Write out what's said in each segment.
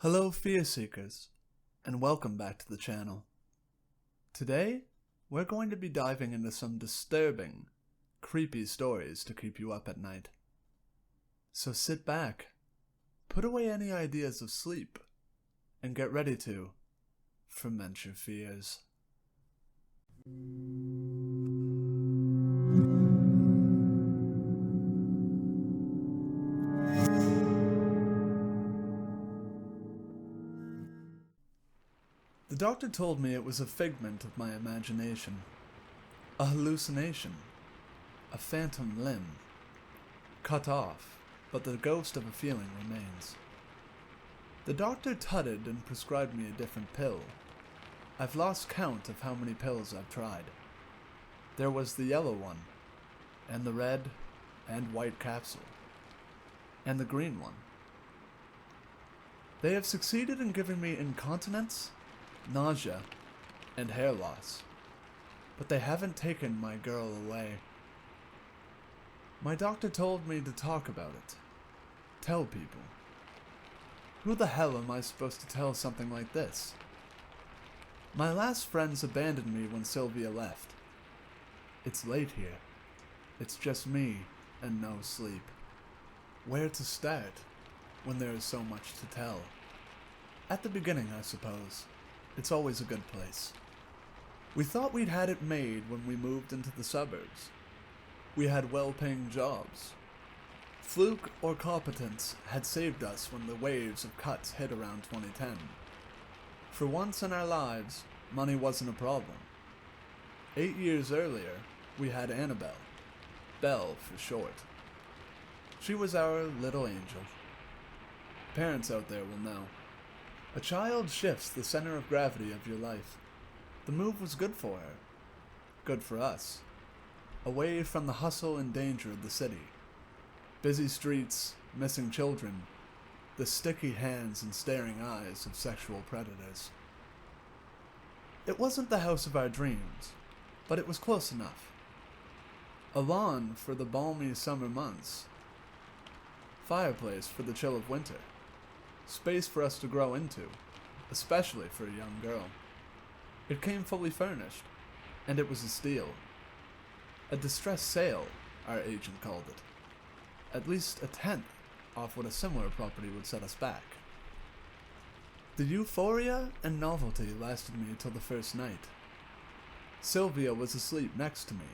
Hello Fear Seekers, and welcome back to the channel. Today, we're going to be diving into some disturbing, creepy stories to keep you up at night. So sit back, put away any ideas of sleep, and get ready to ferment your fears. The doctor told me it was a figment of my imagination, a hallucination, a phantom limb, cut off, but the ghost of a feeling remains. The doctor tutted and prescribed me a different pill. I've lost count of how many pills I've tried. There was the yellow one, and the red and white capsule, and the green one. They have succeeded in giving me incontinence, nausea, and hair loss, but they haven't taken my girl away. My doctor told me to talk about it, tell people. Who the hell am I supposed to tell something like this? My last friends abandoned me when Sylvia left. It's late here. It's just me and no sleep. Where to start when there is so much to tell? At the beginning, I suppose. It's always a good place. We thought we'd had it made when we moved into the suburbs. We had well-paying jobs. Fluke or competence had saved us when the waves of cuts hit around 2010. For once in our lives, money wasn't a problem. 8 years earlier, we had Annabelle. Belle for short. She was our little angel. Parents out there will know. A child shifts the center of gravity of your life. The move was good for her. Good for us. Away from the hustle and danger of the city. Busy streets, missing children, the sticky hands and staring eyes of sexual predators. It wasn't the house of our dreams, but it was close enough. A lawn for the balmy summer months. Fireplace for the chill of winter. Space for us to grow into, especially for a young girl. It came fully furnished, and it was a steal. A distressed sale, our agent called it. At least a tenth off what a similar property would set us back. The euphoria and novelty lasted me till the first night. Sylvia was asleep next to me.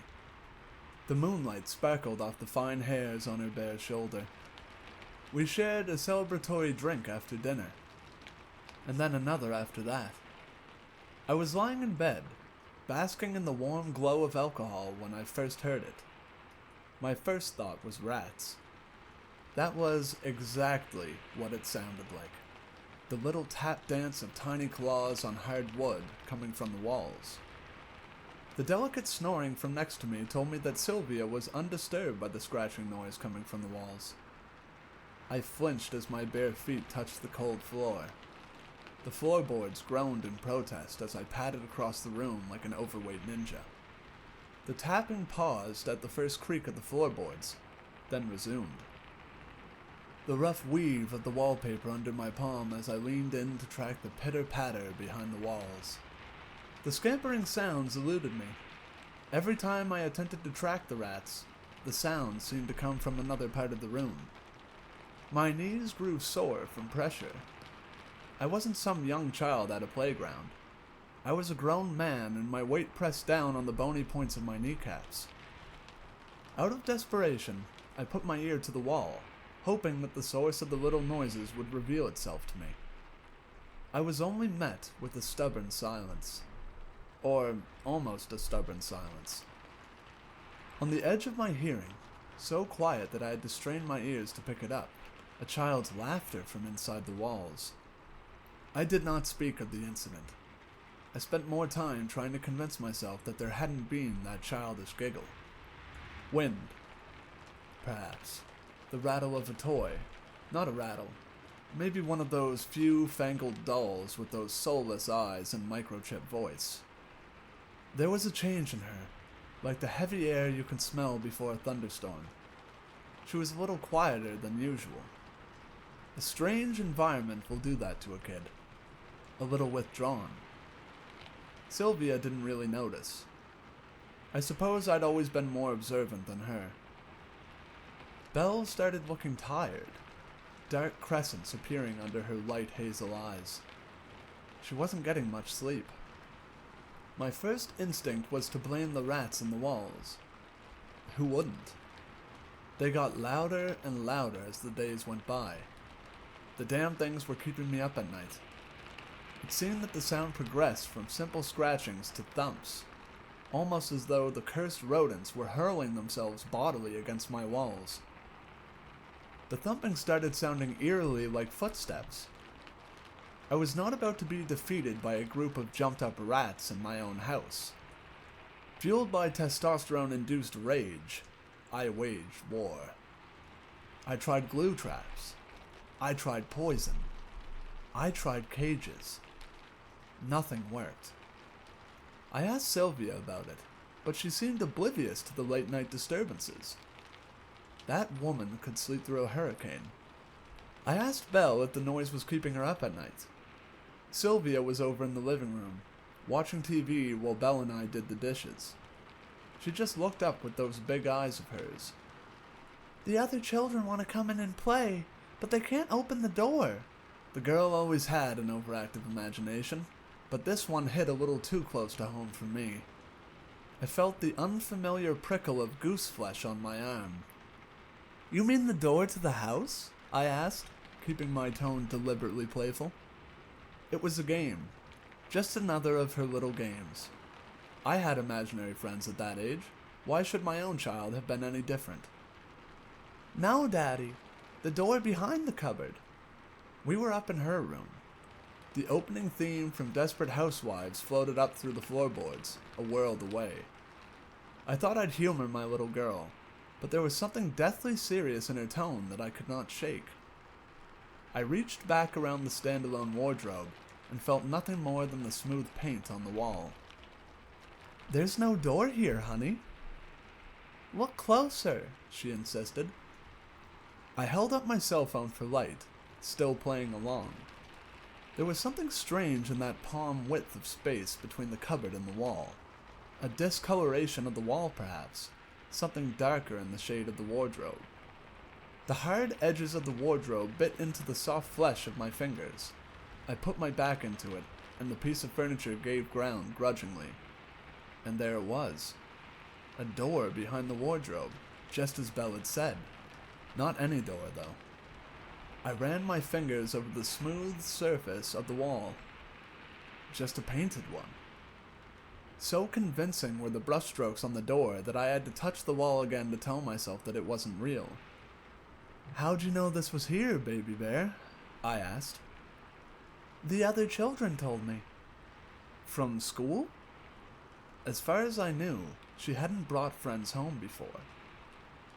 The moonlight sparkled off the fine hairs on her bare shoulder. We shared a celebratory drink after dinner, and then another after that. I was lying in bed, basking in the warm glow of alcohol when I first heard it. My first thought was rats. That was exactly what it sounded like. The little tap dance of tiny claws on hard wood coming from the walls. The delicate snoring from next to me told me that Sylvia was undisturbed by the scratching noise coming from the walls. I flinched as my bare feet touched the cold floor. The floorboards groaned in protest as I padded across the room like an overweight ninja. The tapping paused at the first creak of the floorboards, then resumed. The rough weave of the wallpaper under my palm as I leaned in to track the pitter-patter behind the walls. The scampering sounds eluded me. Every time I attempted to track the rats, the sounds seemed to come from another part of the room. My knees grew sore from pressure. I wasn't some young child at a playground. I was a grown man, and my weight pressed down on the bony points of my kneecaps. Out of desperation, I put my ear to the wall, hoping that the source of the little noises would reveal itself to me. I was only met with a stubborn silence. Or almost a stubborn silence. On the edge of my hearing, so quiet that I had to strain my ears to pick it up, a child's laughter from inside the walls. I did not speak of the incident. I spent more time trying to convince myself that there hadn't been that childish giggle. Wind. Perhaps. The rattle of a toy. Not a rattle. Maybe one of those few fangled dolls with those soulless eyes and microchip voice. There was a change in her, like the heavy air you can smell before a thunderstorm. She was a little quieter than usual. A strange environment will do that to a kid. A little withdrawn. Sylvia didn't really notice. I suppose I'd always been more observant than her. Belle started looking tired, dark crescents appearing under her light hazel eyes. She wasn't getting much sleep. My first instinct was to blame the rats in the walls. Who wouldn't? They got louder and louder as the days went by. The damn things were keeping me up at night. It seemed that the sound progressed from simple scratchings to thumps, almost as though the cursed rodents were hurling themselves bodily against my walls. The thumping started sounding eerily like footsteps. I was not about to be defeated by a group of jumped-up rats in my own house. Fueled by testosterone-induced rage, I waged war. I tried glue traps. I tried poison. I tried cages. Nothing worked. I asked Sylvia about it, but she seemed oblivious to the late-night disturbances. That woman could sleep through a hurricane. I asked Belle if the noise was keeping her up at night. Sylvia was over in the living room, watching TV while Belle and I did the dishes. She just looked up with those big eyes of hers. "The other children want to come in and play, but they can't open the door." The girl always had an overactive imagination, but this one hit a little too close to home for me. I felt the unfamiliar prickle of goose flesh on my arm. "You mean the door to the house?" I asked, keeping my tone deliberately playful. It was a game. Just another of her little games. I had imaginary friends at that age. Why should my own child have been any different? "No, Daddy. The door behind the cupboard." We were up in her room. The opening theme from Desperate Housewives floated up through the floorboards, a world away. I thought I'd humor my little girl, but there was something deathly serious in her tone that I could not shake. I reached back around the standalone wardrobe and felt nothing more than the smooth paint on the wall. "There's no door here, honey." "Look closer," she insisted. I held up my cell phone for light, still playing along. There was something strange in that palm width of space between the cupboard and the wall. A discoloration of the wall, perhaps. Something darker in the shade of the wardrobe. The hard edges of the wardrobe bit into the soft flesh of my fingers. I put my back into it, and the piece of furniture gave ground grudgingly. And there it was. A door behind the wardrobe, just as Belle had said. Not any door, though. I ran my fingers over the smooth surface of the wall. Just a painted one. So convincing were the brushstrokes on the door that I had to touch the wall again to tell myself that it wasn't real. "How'd you know this was here, baby bear?" I asked. "The other children told me." "From school?" As far as I knew, she hadn't brought friends home before.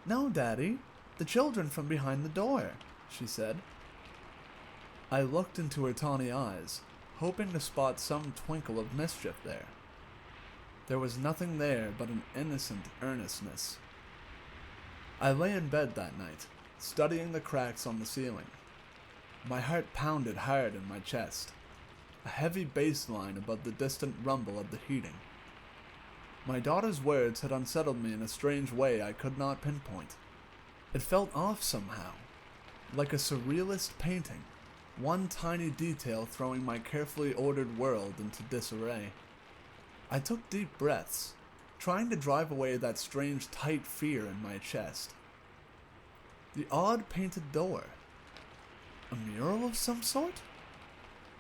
"No, Daddy. The children from behind the door," she said. I looked into her tawny eyes, hoping to spot some twinkle of mischief there. There was nothing there but an innocent earnestness. I lay in bed that night, studying the cracks on the ceiling. My heart pounded hard in my chest, a heavy bass line above the distant rumble of the heating. My daughter's words had unsettled me in a strange way I could not pinpoint. It felt off somehow, like a surrealist painting, one tiny detail throwing my carefully ordered world into disarray. I took deep breaths, trying to drive away that strange tight fear in my chest. The odd painted door. A mural of some sort?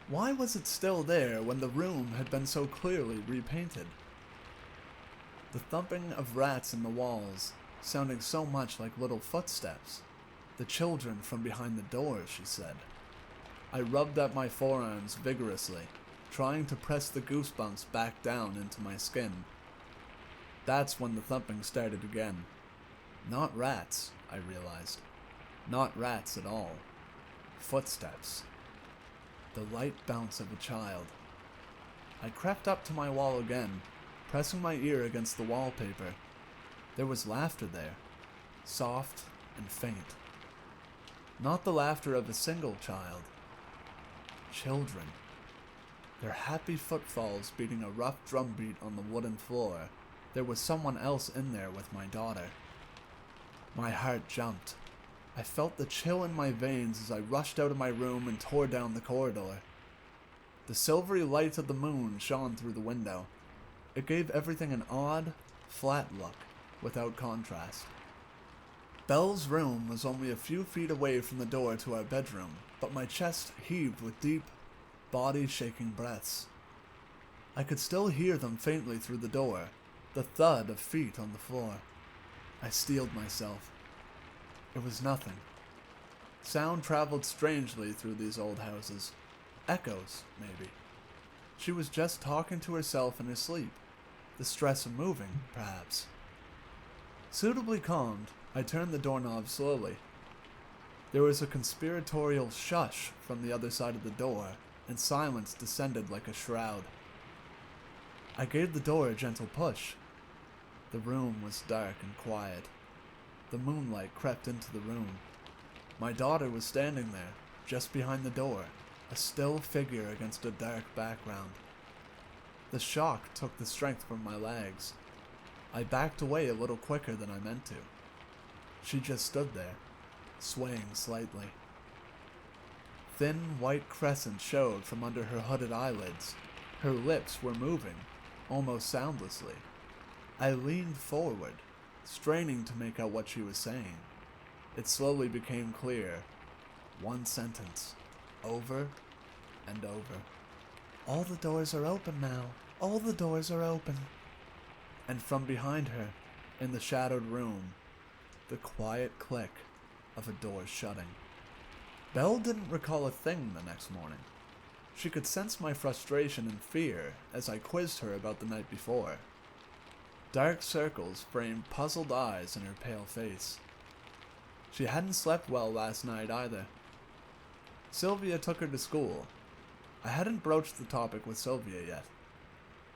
Why was it still there when the room had been so clearly repainted? The thumping of rats in the walls, sounding so much like little footsteps. The children from behind the door, she said. I rubbed at my forearms vigorously, trying to press the goosebumps back down into my skin. That's when the thumping started again. Not rats, I realized. Not rats at all. Footsteps. The light bounce of a child. I crept up to my wall again, pressing my ear against the wallpaper. There was laughter there, soft and faint. Not the laughter of a single child. Children. Their happy footfalls beating a rough drumbeat on the wooden floor. There was someone else in there with my daughter. My heart jumped. I felt the chill in my veins as I rushed out of my room and tore down the corridor. The silvery light of the moon shone through the window. It gave everything an odd, flat look, without contrast. Belle's room was only a few feet away from the door to our bedroom, but my chest heaved with deep, body-shaking breaths. I could still hear them faintly through the door, the thud of feet on the floor. I steeled myself. It was nothing. Sound traveled strangely through these old houses. Echoes, maybe. She was just talking to herself in her sleep. The stress of moving, perhaps. Suitably calmed, I turned the doorknob slowly. There was a conspiratorial shush from the other side of the door, and silence descended like a shroud. I gave the door a gentle push. The room was dark and quiet. The moonlight crept into the room. My daughter was standing there, just behind the door, a still figure against a dark background. The shock took the strength from my legs. I backed away a little quicker than I meant to. She just stood there, swaying slightly. Thin white crescent showed from under her hooded eyelids. Her lips were moving, almost soundlessly. I leaned forward, straining to make out what she was saying. It slowly became clear. One sentence, over and over. All the doors are open now. All the doors are open. And from behind her, in the shadowed room, the quiet click of a door shutting. Belle didn't recall a thing the next morning. She could sense my frustration and fear as I quizzed her about the night before. Dark circles framed puzzled eyes in her pale face. She hadn't slept well last night either. Sylvia took her to school. I hadn't broached the topic with Sylvia yet.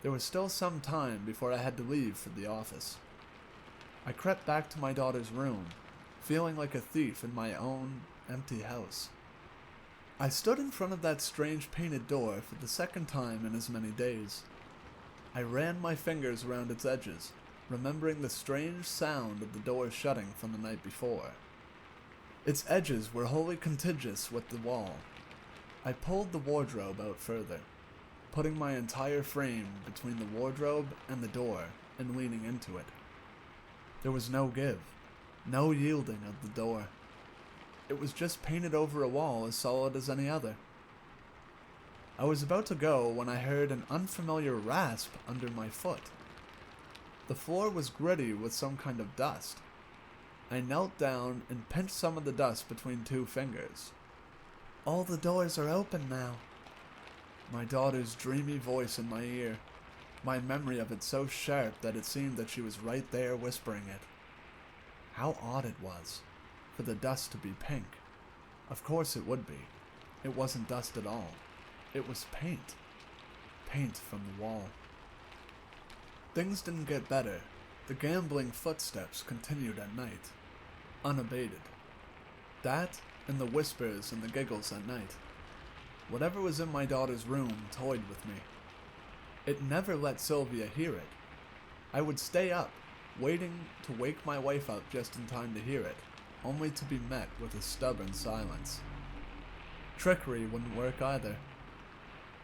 There was still some time before I had to leave for the office. I crept back to my daughter's room, feeling like a thief in my own empty house. I stood in front of that strange painted door for the second time in as many days. I ran my fingers around its edges, remembering the strange sound of the door shutting from the night before. Its edges were wholly contiguous with the wall. I pulled the wardrobe out further, putting my entire frame between the wardrobe and the door and leaning into it. There was no give, no yielding of the door. It was just painted over a wall as solid as any other. I was about to go when I heard an unfamiliar rasp under my foot. The floor was gritty with some kind of dust. I knelt down and pinched some of the dust between two fingers. All the doors are open now. My daughter's dreamy voice in my ear, my memory of it so sharp that it seemed that she was right there whispering it. How odd it was, for the dust to be pink. Of course it would be. It wasn't dust at all. It was paint. Paint from the wall. Things didn't get better. The gambling footsteps continued at night, unabated. That and the whispers and the giggles at night. Whatever was in my daughter's room toyed with me. It never let Sylvia hear it. I would stay up, waiting to wake my wife up just in time to hear it, only to be met with a stubborn silence. Trickery wouldn't work either.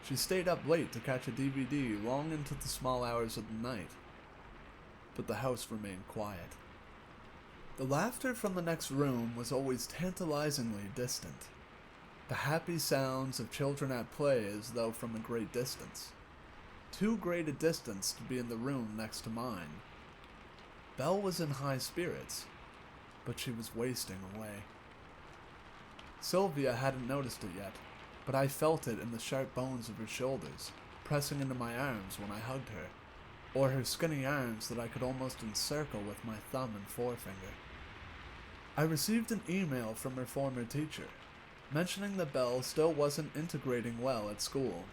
She stayed up late to catch a DVD long into the small hours of the night. But the house remained quiet. The laughter from the next room was always tantalizingly distant. The happy sounds of children at play as though from a great distance. Too great a distance to be in the room next to mine. Belle was in high spirits, but she was wasting away. Sylvia hadn't noticed it yet, but I felt it in the sharp bones of her shoulders, pressing into my arms when I hugged her, or her skinny arms that I could almost encircle with my thumb and forefinger. I received an email from her former teacher, mentioning that Belle still wasn't integrating well at school.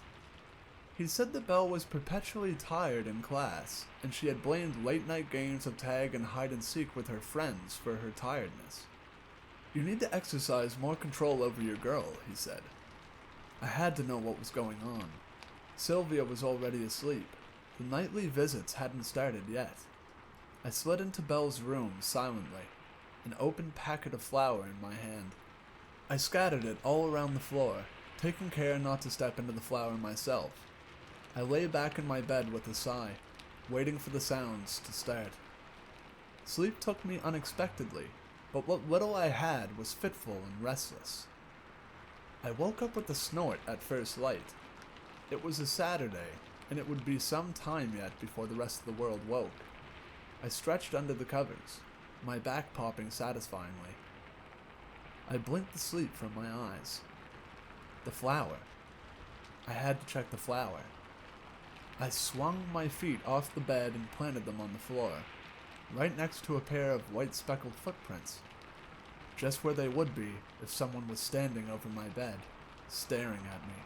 He said that Belle was perpetually tired in class, and she had blamed late-night games of tag and hide-and-seek with her friends for her tiredness. "You need to exercise more control over your girl," he said. I had to know what was going on. Sylvia was already asleep. The nightly visits hadn't started yet. I slid into Belle's room silently, an open packet of flour in my hand. I scattered it all around the floor, taking care not to step into the flour myself. I lay back in my bed with a sigh, waiting for the sounds to start. Sleep took me unexpectedly, but what little I had was fitful and restless. I woke up with a snort at first light. It was a Saturday, and it would be some time yet before the rest of the world woke. I stretched under the covers, my back popping satisfyingly. I blinked the sleep from my eyes. The flour. I had to check the flour. I swung my feet off the bed and planted them on the floor, right next to a pair of white speckled footprints, just where they would be if someone was standing over my bed, staring at me.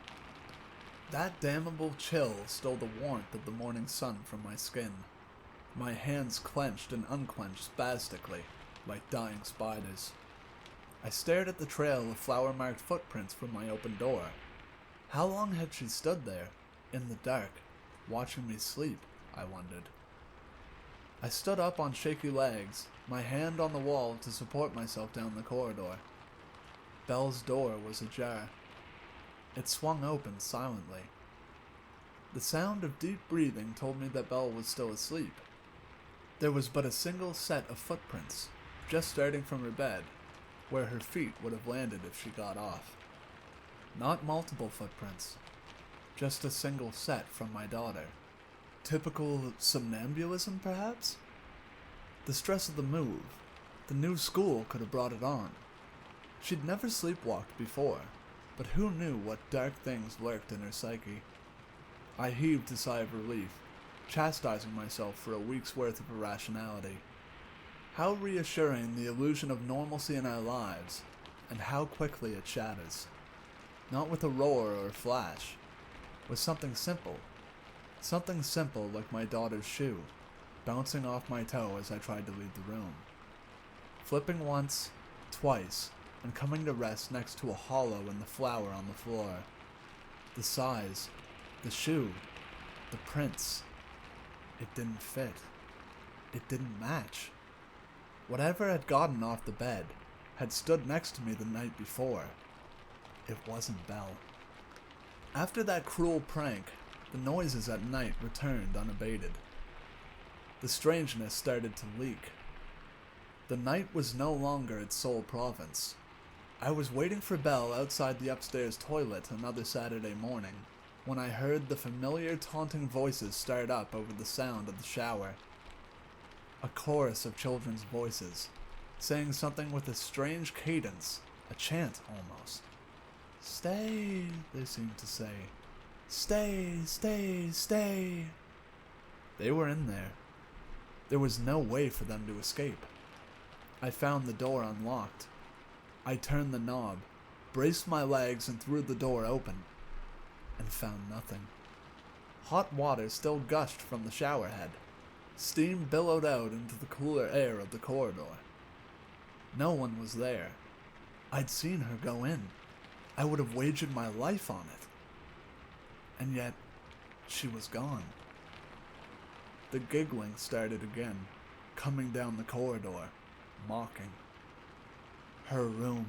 That damnable chill stole the warmth of the morning sun from my skin. My hands clenched and unclenched spastically, like dying spiders. I stared at the trail of flour-marked footprints from my open door. How long had she stood there, in the dark, watching me sleep, I wondered. I stood up on shaky legs, my hand on the wall to support myself down the corridor. Belle's door was ajar. It swung open silently. The sound of deep breathing told me that Belle was still asleep. There was but a single set of footprints, just starting from her bed, where her feet would have landed if she got off. Not multiple footprints, just a single set from my daughter. Typical somnambulism, perhaps? The stress of the move, the new school could have brought it on. She'd never sleepwalked before, but who knew what dark things lurked in her psyche? I heaved a sigh of relief, chastising myself for a week's worth of irrationality. How reassuring the illusion of normalcy in our lives, and how quickly it shatters. Not with a roar or a flash, with something simple. Something simple like my daughter's shoe, bouncing off my toe as I tried to leave the room. Flipping once, twice, and coming to rest next to a hollow in the flour on the floor. The size, the shoe, the prints. It didn't fit. It didn't match. Whatever had gotten off the bed had stood next to me the night before. It wasn't Belle. After that cruel prank, the noises at night returned unabated. The strangeness started to leak. The night was no longer its sole province. I was waiting for Belle outside the upstairs toilet another Saturday morning, when I heard the familiar taunting voices start up over the sound of the shower. A chorus of children's voices, saying something with a strange cadence, a chant almost. "Stay," they seemed to say. "Stay, stay, stay." They were in there. There was no way for them to escape. I found the door unlocked. I turned the knob, braced my legs and threw the door open, and found nothing. Hot water still gushed from the shower head. Steam billowed out into the cooler air of the corridor. No one was there. I'd seen her go in. I would have wagered my life on it. And yet, she was gone. The giggling started again, coming down the corridor, mocking. Her room.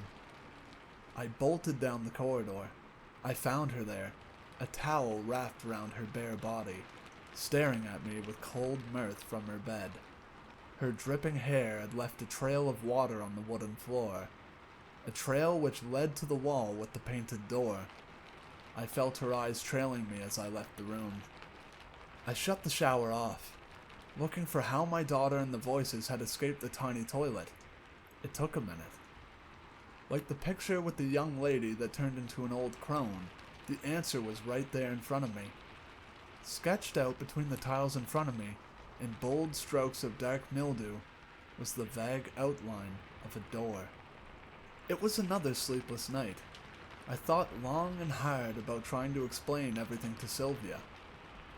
I bolted down the corridor. I found her there, a towel wrapped around her bare body, staring at me with cold mirth from her bed. Her dripping hair had left a trail of water on the wooden floor, a trail which led to the wall with the painted door. I felt her eyes trailing me as I left the room. I shut the shower off, looking for how my daughter and the voices had escaped the tiny toilet. It took a minute. Like the picture with the young lady that turned into an old crone, the answer was right there in front of me. Sketched out between the tiles in front of me, in bold strokes of dark mildew, was the vague outline of a door. It was another sleepless night. I thought long and hard about trying to explain everything to Sylvia.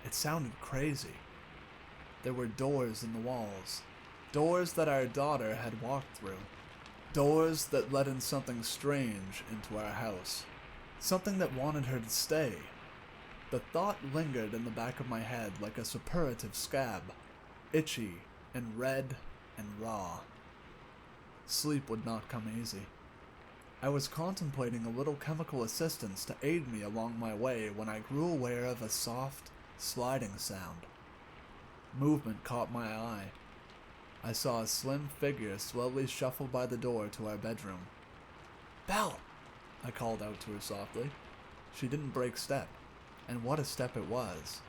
It sounded crazy. There were doors in the walls, doors that our daughter had walked through. Doors that let in something strange into our house. Something that wanted her to stay. The thought lingered in the back of my head like a suppurative scab, itchy and red and raw. Sleep would not come easy. I was contemplating a little chemical assistance to aid me along my way when I grew aware of a soft, sliding sound. Movement caught my eye. I saw a slim figure slowly shuffle by the door to our bedroom. "Belle!" I called out to her softly. She didn't break step, and what a step it was.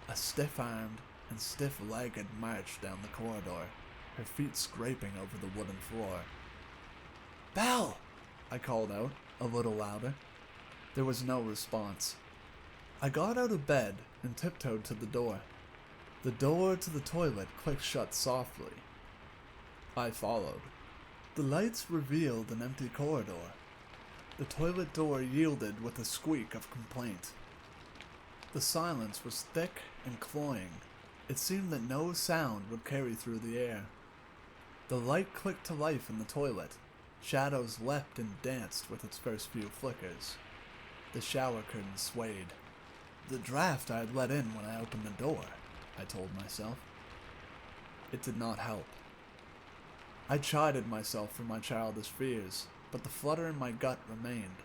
A stiff-armed and stiff-legged march down the corridor, her feet scraping over the wooden floor. "Belle!" I called out, a little louder. There was no response. I got out of bed and tiptoed to the door. The door to the toilet clicked shut softly. I followed. The lights revealed an empty corridor. The toilet door yielded with a squeak of complaint. The silence was thick and cloying. It seemed that no sound would carry through the air. The light clicked to life in the toilet. Shadows leapt and danced with its first few flickers. The shower curtain swayed. The draft I had let in when I opened the door, I told myself. It did not help. I chided myself for my childish fears, but the flutter in my gut remained.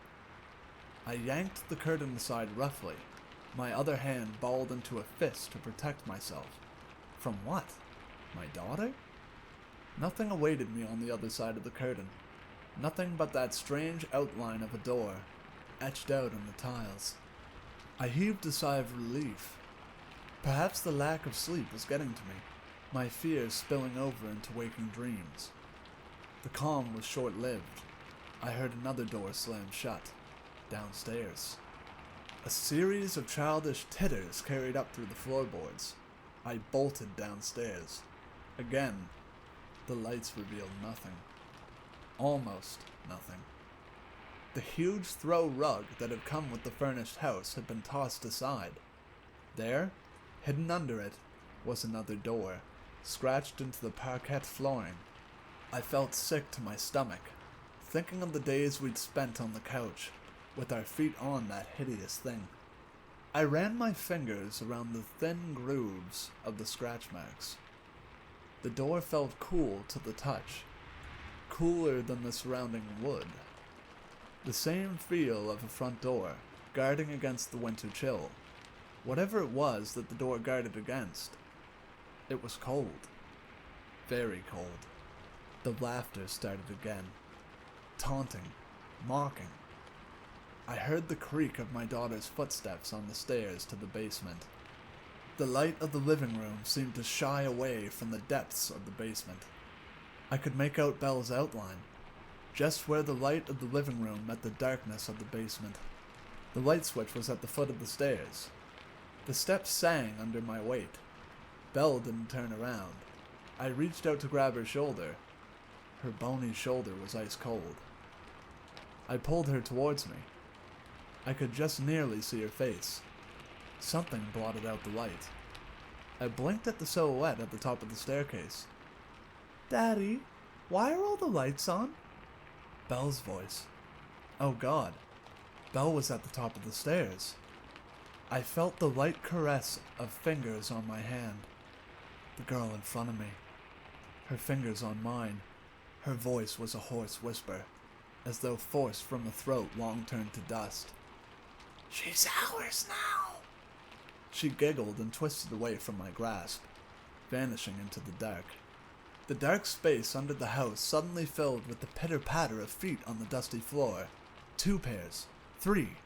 I yanked the curtain aside roughly, my other hand balled into a fist to protect myself. From what? My daughter? Nothing awaited me on the other side of the curtain. Nothing but that strange outline of a door, etched out on the tiles. I heaved a sigh of relief. Perhaps the lack of sleep was getting to me, my fears spilling over into waking dreams. The calm was short-lived. I heard another door slam shut, downstairs. A series of childish titters carried up through the floorboards. I bolted downstairs. Again, the lights revealed nothing. Almost nothing. The huge throw rug that had come with the furnished house had been tossed aside. There, hidden under it, was another door, scratched into the parquet flooring. I felt sick to my stomach, thinking of the days we'd spent on the couch, with our feet on that hideous thing. I ran my fingers around the thin grooves of the scratch marks. The door felt cool to the touch, cooler than the surrounding wood. The same feel of a front door, guarding against the winter chill. Whatever it was that the door guarded against, it was cold. Very cold. The laughter started again. Taunting, mocking. I heard the creak of my daughter's footsteps on the stairs to the basement. The light of the living room seemed to shy away from the depths of the basement. I could make out Belle's outline, just where the light of the living room met the darkness of the basement. The light switch was at the foot of the stairs. The steps sang under my weight. Belle didn't turn around. I reached out to grab her shoulder. Her bony shoulder was ice cold. I pulled her towards me. I could just nearly see her face. Something blotted out the light. I blinked at the silhouette at the top of the staircase. "Daddy, why are all the lights on?" Belle's voice. Oh God. Belle was at the top of the stairs. I felt the light caress of fingers on my hand. The girl in front of me. Her fingers on mine. Her voice was a hoarse whisper, as though forced from a throat long turned to dust. "She's ours now." She giggled and twisted away from my grasp, vanishing into the dark. The dark space under the house suddenly filled with the pitter-patter of feet on the dusty floor. 2 pairs, 3,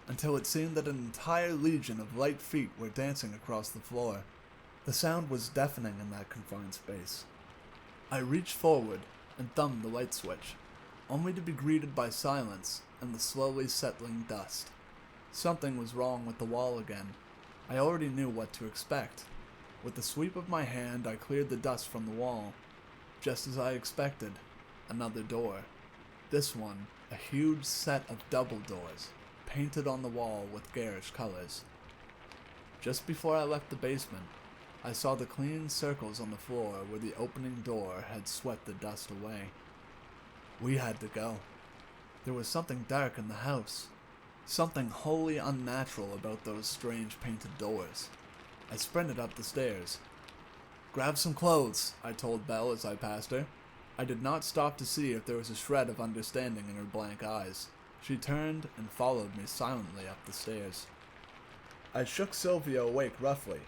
until it seemed that an entire legion of light feet were dancing across the floor. The sound was deafening in that confined space. I reached forward and thumbed the light switch, only to be greeted by silence and the slowly settling dust. Something was wrong with the wall again. I already knew what to expect. With the sweep of my hand, I cleared the dust from the wall. Just as I expected, another door. This one, a huge set of double doors, painted on the wall with garish colors. Just before I left the basement, I saw the clean circles on the floor where the opening door had swept the dust away. We had to go. There was something dark in the house. Something wholly unnatural about those strange painted doors. I sprinted up the stairs. "Grab some clothes," I told Belle as I passed her. I did not stop to see if there was a shred of understanding in her blank eyes. She turned and followed me silently up the stairs. I shook Sylvia awake roughly.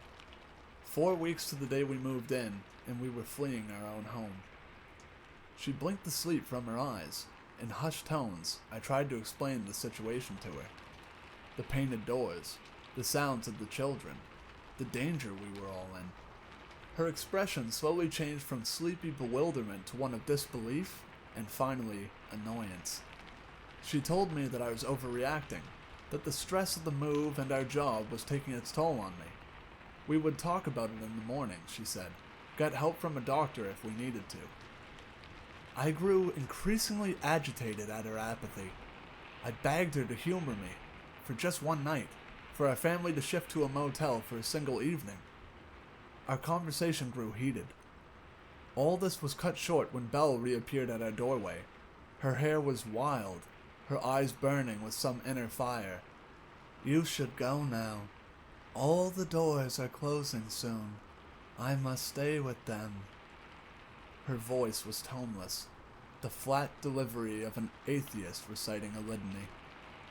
4 weeks to the day we moved in, and we were fleeing our own home. She blinked the sleep from her eyes. In hushed tones, I tried to explain the situation to her. The painted doors, the sounds of the children, the danger we were all in. Her expression slowly changed from sleepy bewilderment to one of disbelief, and finally, annoyance. She told me that I was overreacting, that the stress of the move and our job was taking its toll on me. We would talk about it in the morning, she said, get help from a doctor if we needed to. I grew increasingly agitated at her apathy. I begged her to humor me, for just one night, for our family to shift to a motel for a single evening. Our conversation grew heated. All this was cut short when Belle reappeared at our doorway. Her hair was wild, her eyes burning with some inner fire. "You should go now. All the doors are closing soon. I must stay with them." Her voice was toneless, the flat delivery of an atheist reciting a litany.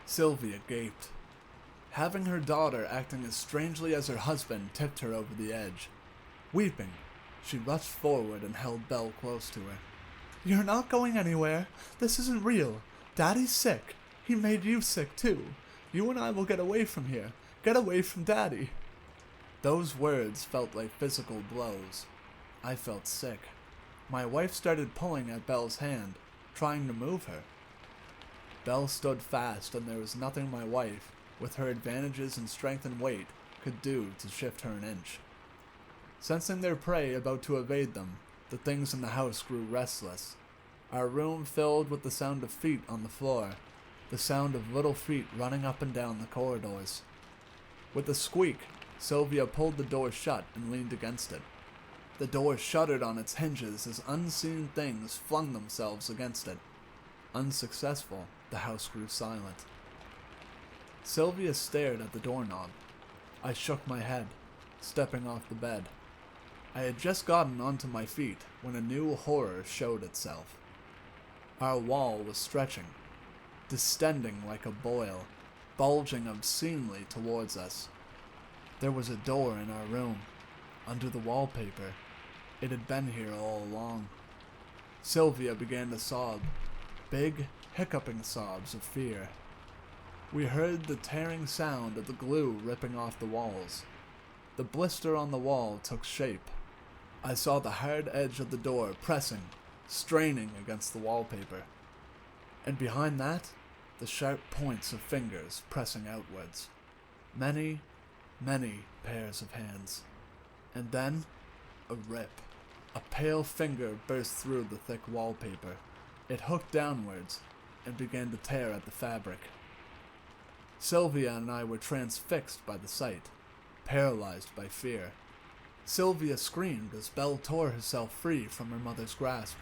Sylvia gaped. Having her daughter acting as strangely as her husband tipped her over the edge. Weeping, she rushed forward and held Belle close to her. "You're not going anywhere. This isn't real. Daddy's sick. He made you sick too. You and I will get away from here. Get away from Daddy." Those words felt like physical blows. I felt sick. My wife started pulling at Belle's hand, trying to move her. Belle stood fast, and there was nothing my wife, with her advantages in strength and weight, could do to shift her an inch. Sensing their prey about to evade them, the things in the house grew restless. Our room filled with the sound of feet on the floor, the sound of little feet running up and down the corridors. With a squeak, Sylvia pulled the door shut and leaned against it. The door shuddered on its hinges as unseen things flung themselves against it. Unsuccessful, the house grew silent. Sylvia stared at the doorknob. I shook my head, stepping off the bed. I had just gotten onto my feet when a new horror showed itself. Our wall was stretching, distending like a boil, bulging obscenely towards us. There was a door in our room, under the wallpaper. It had been here all along. Sylvia began to sob, big, hiccuping sobs of fear. We heard the tearing sound of the glue ripping off the walls. The blister on the wall took shape. I saw the hard edge of the door pressing, straining against the wallpaper. And behind that, the sharp points of fingers pressing outwards. Many, many pairs of hands. And then, a rip. A pale finger burst through the thick wallpaper. It hooked downwards and began to tear at the fabric. Sylvia and I were transfixed by the sight, paralyzed by fear. Sylvia screamed as Belle tore herself free from her mother's grasp.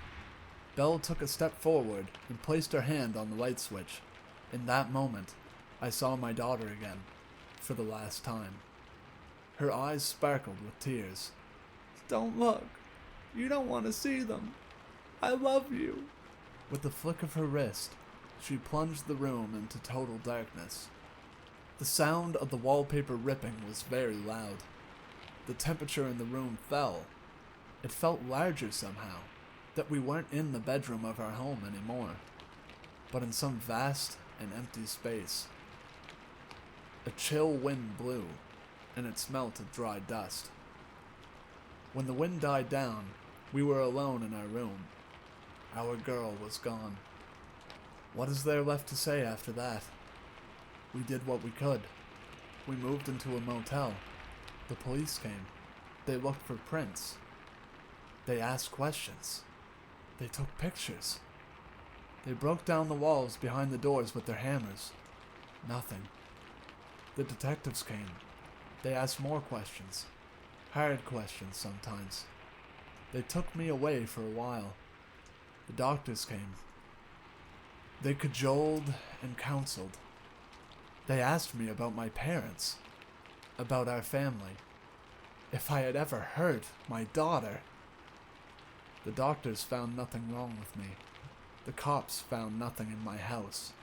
Belle took a step forward and placed her hand on the light switch. In that moment, I saw my daughter again, for the last time. Her eyes sparkled with tears. "Don't look. You don't want to see them. I love you." With the flick of her wrist, she plunged the room into total darkness. The sound of the wallpaper ripping was very loud. The temperature in the room fell. It felt larger somehow, that we weren't in the bedroom of our home anymore, but in some vast and empty space. A chill wind blew, and it smelt of dry dust. When the wind died down, we were alone in our room. Our girl was gone. What is there left to say after that? We did what we could. We moved into a motel. The police came. They looked for prints. They asked questions. They took pictures. They broke down the walls behind the doors with their hammers. Nothing. The detectives came. They asked more questions. Hard questions sometimes. They took me away for a while. The doctors came. They cajoled and counseled. They asked me about my parents, about our family, if I had ever hurt my daughter. The doctors found nothing wrong with me. The cops found nothing in my house.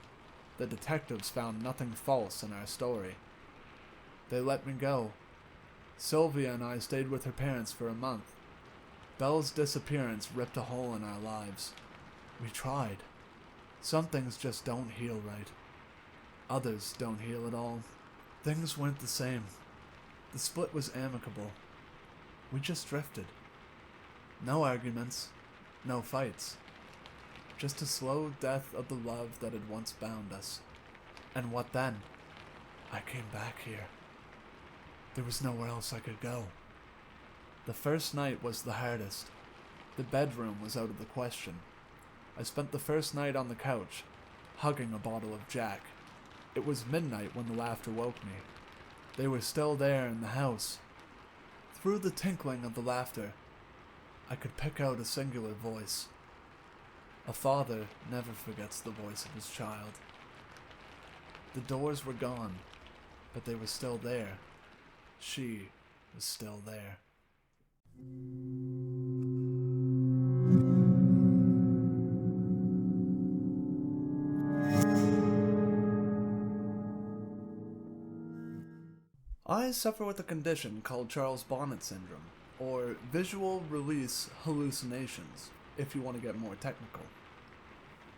The detectives found nothing false in our story. They let me go. Sylvia and I stayed with her parents for a month. Belle's disappearance ripped a hole in our lives. We tried. Some things just don't heal right. Others don't heal at all. Things weren't the same. The split was amicable. We just drifted. No arguments. No fights. Just a slow death of the love that had once bound us. And what then? I came back here. There was nowhere else I could go. The first night was the hardest. The bedroom was out of the question. I spent the first night on the couch, hugging a bottle of Jack. It was midnight when the laughter woke me. They were still there in the house. Through the tinkling of the laughter, I could pick out a singular voice. A father never forgets the voice of his child. The doors were gone, but they were still there. She was still there. I suffer with a condition called Charles Bonnet syndrome, or visual release hallucinations, if you want to get more technical.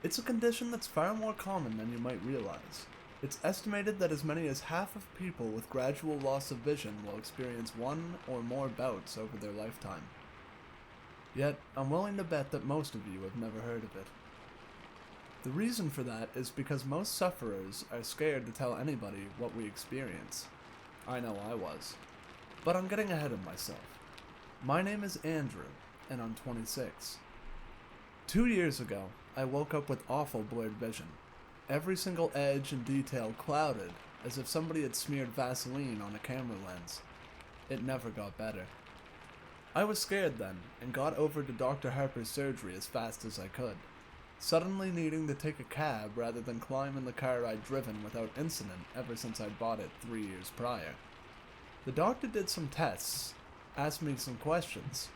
It's a condition that's far more common than you might realize. It's estimated that as many as half of people with gradual loss of vision will experience one or more bouts over their lifetime. Yet, I'm willing to bet that most of you have never heard of it. The reason for that is because most sufferers are scared to tell anybody what we experience. I know I was. But I'm getting ahead of myself. My name is Andrew, and I'm 26. 2 years ago, I woke up with awful blurred vision. Every single edge and detail clouded, as if somebody had smeared Vaseline on a camera lens. It never got better. I was scared then, and got over to Dr. Harper's surgery as fast as I could, suddenly needing to take a cab rather than climb in the car I'd driven without incident ever since I'd bought it 3 years prior. The doctor did some tests, asked me some questions.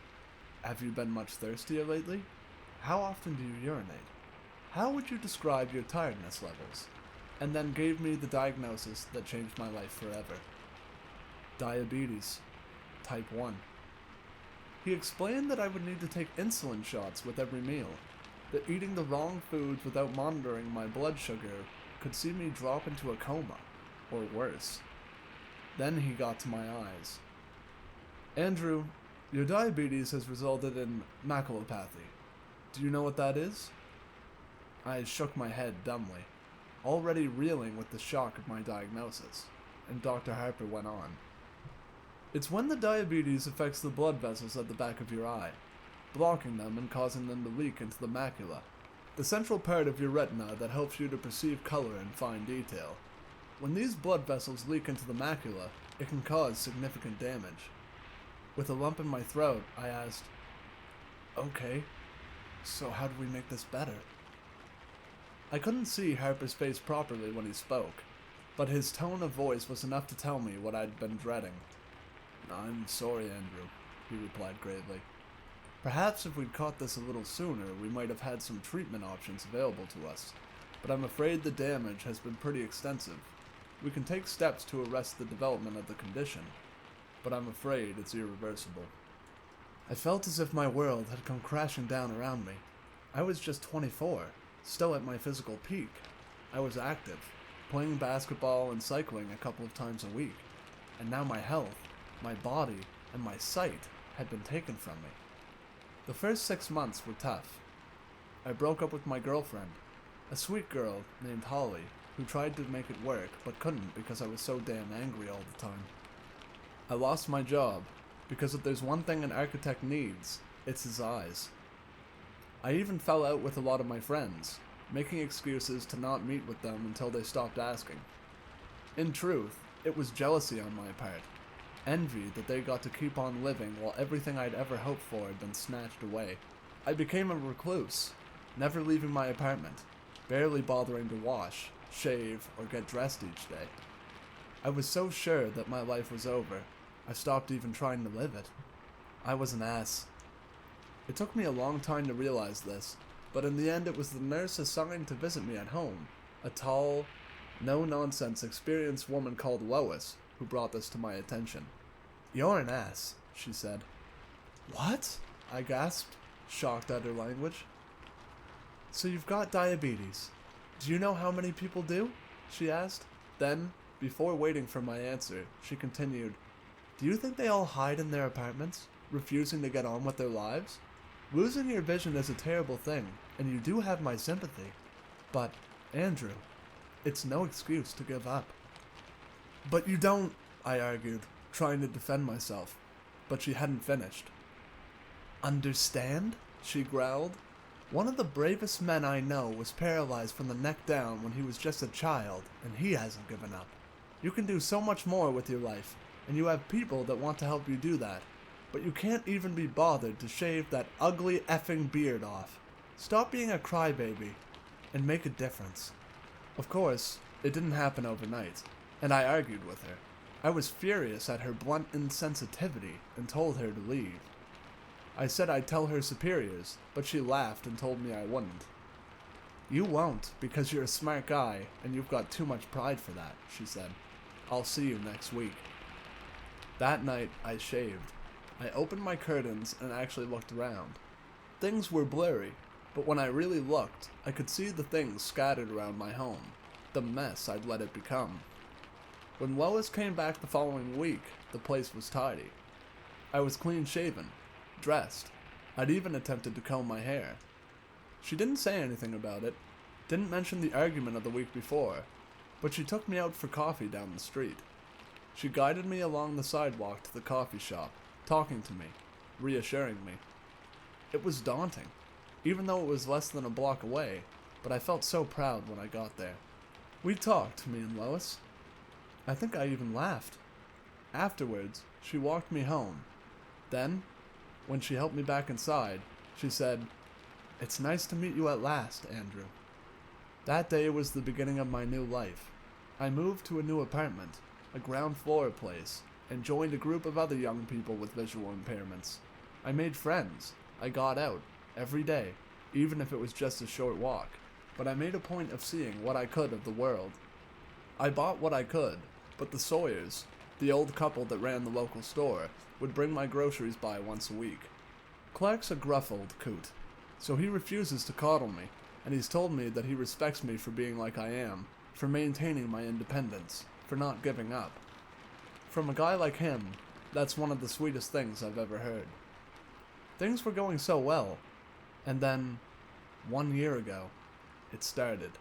Have you been much thirstier lately? How often do you urinate? How would you describe your tiredness levels? And then gave me the diagnosis that changed my life forever. Diabetes. Type 1. He explained that I would need to take insulin shots with every meal, that eating the wrong foods without monitoring my blood sugar could see me drop into a coma, or worse. Then he got to my eyes. Andrew, your diabetes has resulted in maculopathy. Do you know what that is? I shook my head dumbly, already reeling with the shock of my diagnosis, and Dr. Harper went on. It's when the diabetes affects the blood vessels at the back of your eye, blocking them and causing them to leak into the macula, the central part of your retina that helps you to perceive color and fine detail. When these blood vessels leak into the macula, it can cause significant damage. With a lump in my throat, I asked, "Okay, so how do we make this better?" I couldn't see Harper's face properly when he spoke, but his tone of voice was enough to tell me what I'd been dreading. "I'm sorry, Andrew," he replied gravely. "Perhaps if we'd caught this a little sooner, we might have had some treatment options available to us, but I'm afraid the damage has been pretty extensive. We can take steps to arrest the development of the condition, but I'm afraid it's irreversible." I felt as if my world had come crashing down around me. I was just 24, still at my physical peak. I was active, playing basketball and cycling a couple of times a week, and now my health, my body, and my sight had been taken from me. The first 6 months were tough. I broke up with my girlfriend, a sweet girl named Holly, who tried to make it work but couldn't because I was so damn angry all the time. I lost my job, because if there's one thing an architect needs, it's his eyes. I even fell out with a lot of my friends, making excuses to not meet with them until they stopped asking. In truth, it was jealousy on my part, envy that they got to keep on living while everything I'd ever hoped for had been snatched away. I became a recluse, never leaving my apartment. barely bothering to wash, shave, or get dressed each day. I was so sure that my life was over, I stopped even trying to live it. I was an ass. It took me a long time to realize this, but in the end it was the nurse assigned to visit me at home, a tall, no-nonsense, experienced woman called Lois, who brought this to my attention. "You're an ass," she said. "What?" I gasped, shocked at her language. "So you've got diabetes. Do you know how many people do?" she asked. Then, before waiting for my answer, she continued, "Do you think they all hide in their apartments, refusing to get on with their lives? Losing your vision is a terrible thing, and you do have my sympathy. But, Andrew, it's no excuse to give up." "But you don't," I argued, trying to defend myself, but she hadn't finished. "Understand?" she growled. "One of the bravest men I know was paralyzed from the neck down when he was just a child, and he hasn't given up. You can do so much more with your life, and you have people that want to help you do that, but you can't even be bothered to shave that ugly effing beard off. Stop being a crybaby, and make a difference." Of course, it didn't happen overnight, and I argued with her. I was furious at her blunt insensitivity and told her to leave. I said I'd tell her superiors, but she laughed and told me I wouldn't. "You won't, because you're a smart guy, and you've got too much pride for that," she said. "I'll see you next week." That night, I shaved. I opened my curtains and actually looked around. Things were blurry, but when I really looked, I could see the things scattered around my home, the mess I'd let it become. When Lois came back the following week, the place was tidy. I was clean-shaven, dressed. I'd even attempted to comb my hair. She didn't say anything about it, didn't mention the argument of the week before, but she took me out for coffee down the street. She guided me along the sidewalk to the coffee shop, talking to me, reassuring me. It was daunting, even though it was less than a block away, but I felt so proud when I got there. We talked, me and Lois. I think I even laughed. Afterwards, she walked me home. Then, when she helped me back inside, she said, "It's nice to meet you at last, Andrew." That day was the beginning of my new life. I moved to a new apartment, a ground floor place, and joined a group of other young people with visual impairments. I made friends. I got out, every day, even if it was just a short walk, but I made a point of seeing what I could of the world. I bought what I could, but the Sawyers, the old couple that ran the local store, would bring my groceries by once a week. Clark's a gruff old coot, so he refuses to coddle me, and he's told me that he respects me for being like I am, for maintaining my independence, for not giving up. From a guy like him, that's one of the sweetest things I've ever heard. Things were going so well, and then, 1 year ago, it started.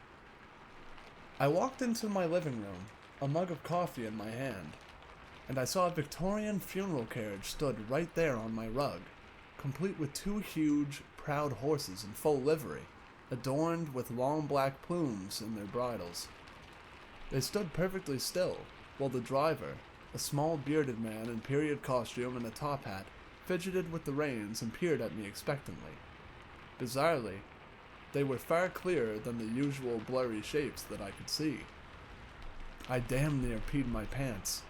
I walked into my living room, a mug of coffee in my hand, and I saw a Victorian funeral carriage stood right there on my rug, complete with two huge, proud horses in full livery, adorned with long black plumes in their bridles. They stood perfectly still, while the driver, a small bearded man in period costume and a top hat, fidgeted with the reins and peered at me expectantly. Bizarrely, they were far clearer than the usual blurry shapes that I could see. I damn near peed my pants.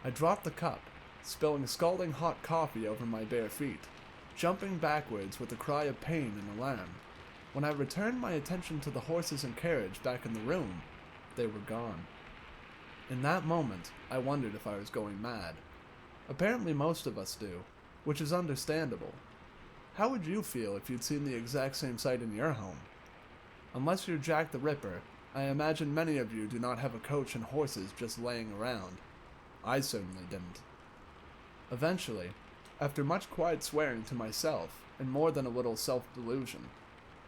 I dropped the cup, spilling scalding hot coffee over my bare feet, jumping backwards with a cry of pain and alarm. When I returned my attention to the horses and carriage back in the room, they were gone. In that moment, I wondered if I was going mad. Apparently most of us do, which is understandable. How would you feel if you'd seen the exact same sight in your home? Unless you're Jack the Ripper, I imagine many of you do not have a coach and horses just laying around. I certainly didn't. Eventually, after much quiet swearing to myself, and more than a little self-delusion,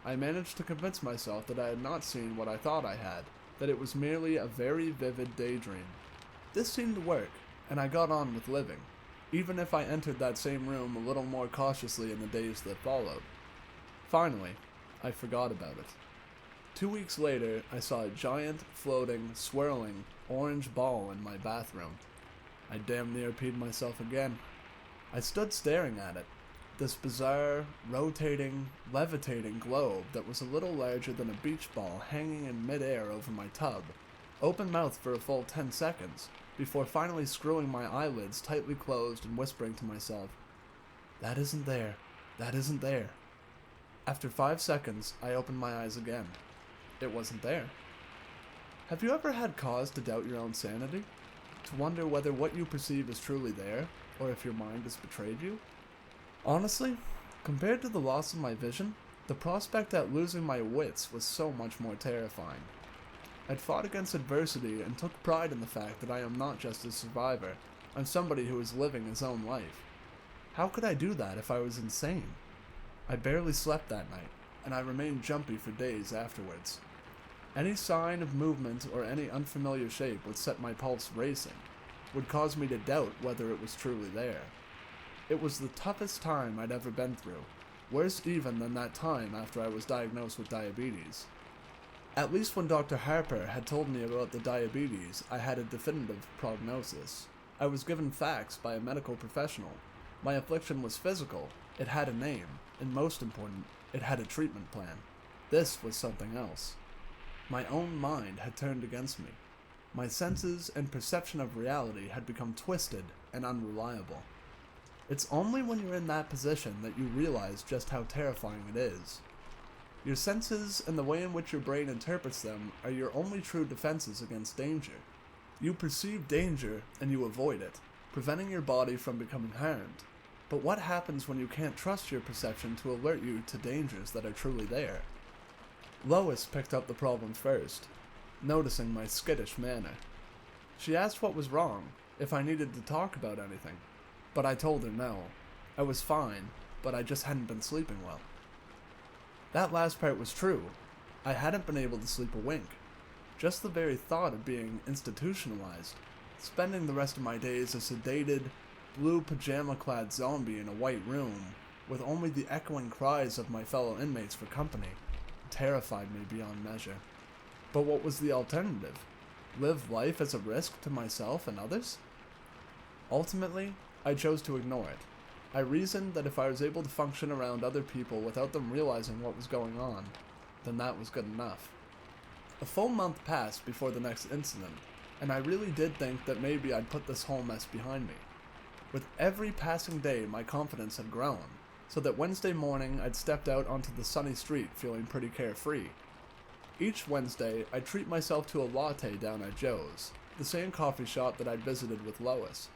I managed to convince myself that I had not seen what I thought I had, that it was merely a very vivid daydream. This seemed to work, and I got on with living, even if I entered that same room a little more cautiously in the days that followed. Finally, I forgot about it. 2 weeks later, I saw a giant, floating, swirling, orange ball in my bathroom. I damn near peed myself again. I stood staring at it, This bizarre, rotating, levitating globe that was a little larger than a beach ball hanging in midair over my tub, open-mouthed for a full 10 seconds, before finally screwing my eyelids tightly closed and whispering to myself, "That isn't there. That isn't there." After 5 seconds, I opened my eyes again. It wasn't there. Have you ever had cause to doubt your own sanity? To wonder whether what you perceive is truly there, or if your mind has betrayed you? Honestly, compared to the loss of my vision, the prospect at losing my wits was so much more terrifying. I'd fought against adversity and took pride in the fact that I am not just a survivor, I'm somebody who is living his own life. How could I do that if I was insane? I barely slept that night, and I remained jumpy for days afterwards. Any sign of movement or any unfamiliar shape would set my pulse racing, would cause me to doubt whether it was truly there. It was the toughest time I'd ever been through, worse even than that time after I was diagnosed with diabetes. At least when Dr. Harper had told me about the diabetes, I had a definitive prognosis. I was given facts by a medical professional. My affliction was physical, it had a name, and most important, it had a treatment plan. This was something else. My own mind had turned against me. My senses and perception of reality had become twisted and unreliable. It's only when you're in that position that you realize just how terrifying it is. Your senses and the way in which your brain interprets them are your only true defenses against danger. You perceive danger and you avoid it, preventing your body from becoming harmed. But what happens when you can't trust your perception to alert you to dangers that are truly there? Lois picked up the problem first, noticing my skittish manner. She asked what was wrong, if I needed to talk about anything, but I told her no. I was fine, but I just hadn't been sleeping well. That last part was true. I hadn't been able to sleep a wink. Just the very thought of being institutionalized, spending the rest of my days a sedated, blue pajama-clad zombie in a white room, with only the echoing cries of my fellow inmates for company, terrified me beyond measure. But what was the alternative? Live life as a risk to myself and others? Ultimately, I chose to ignore it. I reasoned that if I was able to function around other people without them realizing what was going on, then that was good enough. A full month passed before the next incident, and I really did think that maybe I'd put this whole mess behind me. With every passing day, my confidence had grown, so that Wednesday morning I'd stepped out onto the sunny street feeling pretty carefree. Each Wednesday, I'd treat myself to a latte down at Joe's, the same coffee shop that I'd visited with Lois.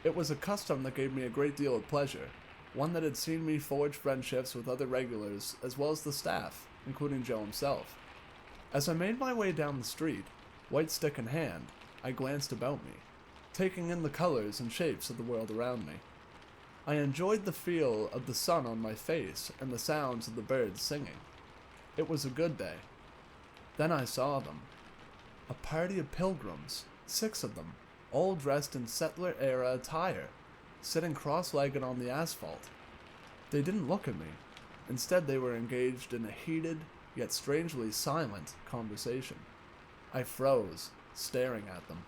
It was a custom that gave me a great deal of pleasure, one that had seen me forge friendships with other regulars as well as the staff, including Joe himself. As I made my way down the street, white stick in hand, I glanced about me, taking in the colors and shapes of the world around me. I enjoyed the feel of the sun on my face and the sounds of the birds singing. It was a good day. Then I saw them. A party of pilgrims, 6 of them, all dressed in settler-era attire, sitting cross-legged on the asphalt. They didn't look at me. Instead, they were engaged in a heated, yet strangely silent, conversation. I froze, staring at them.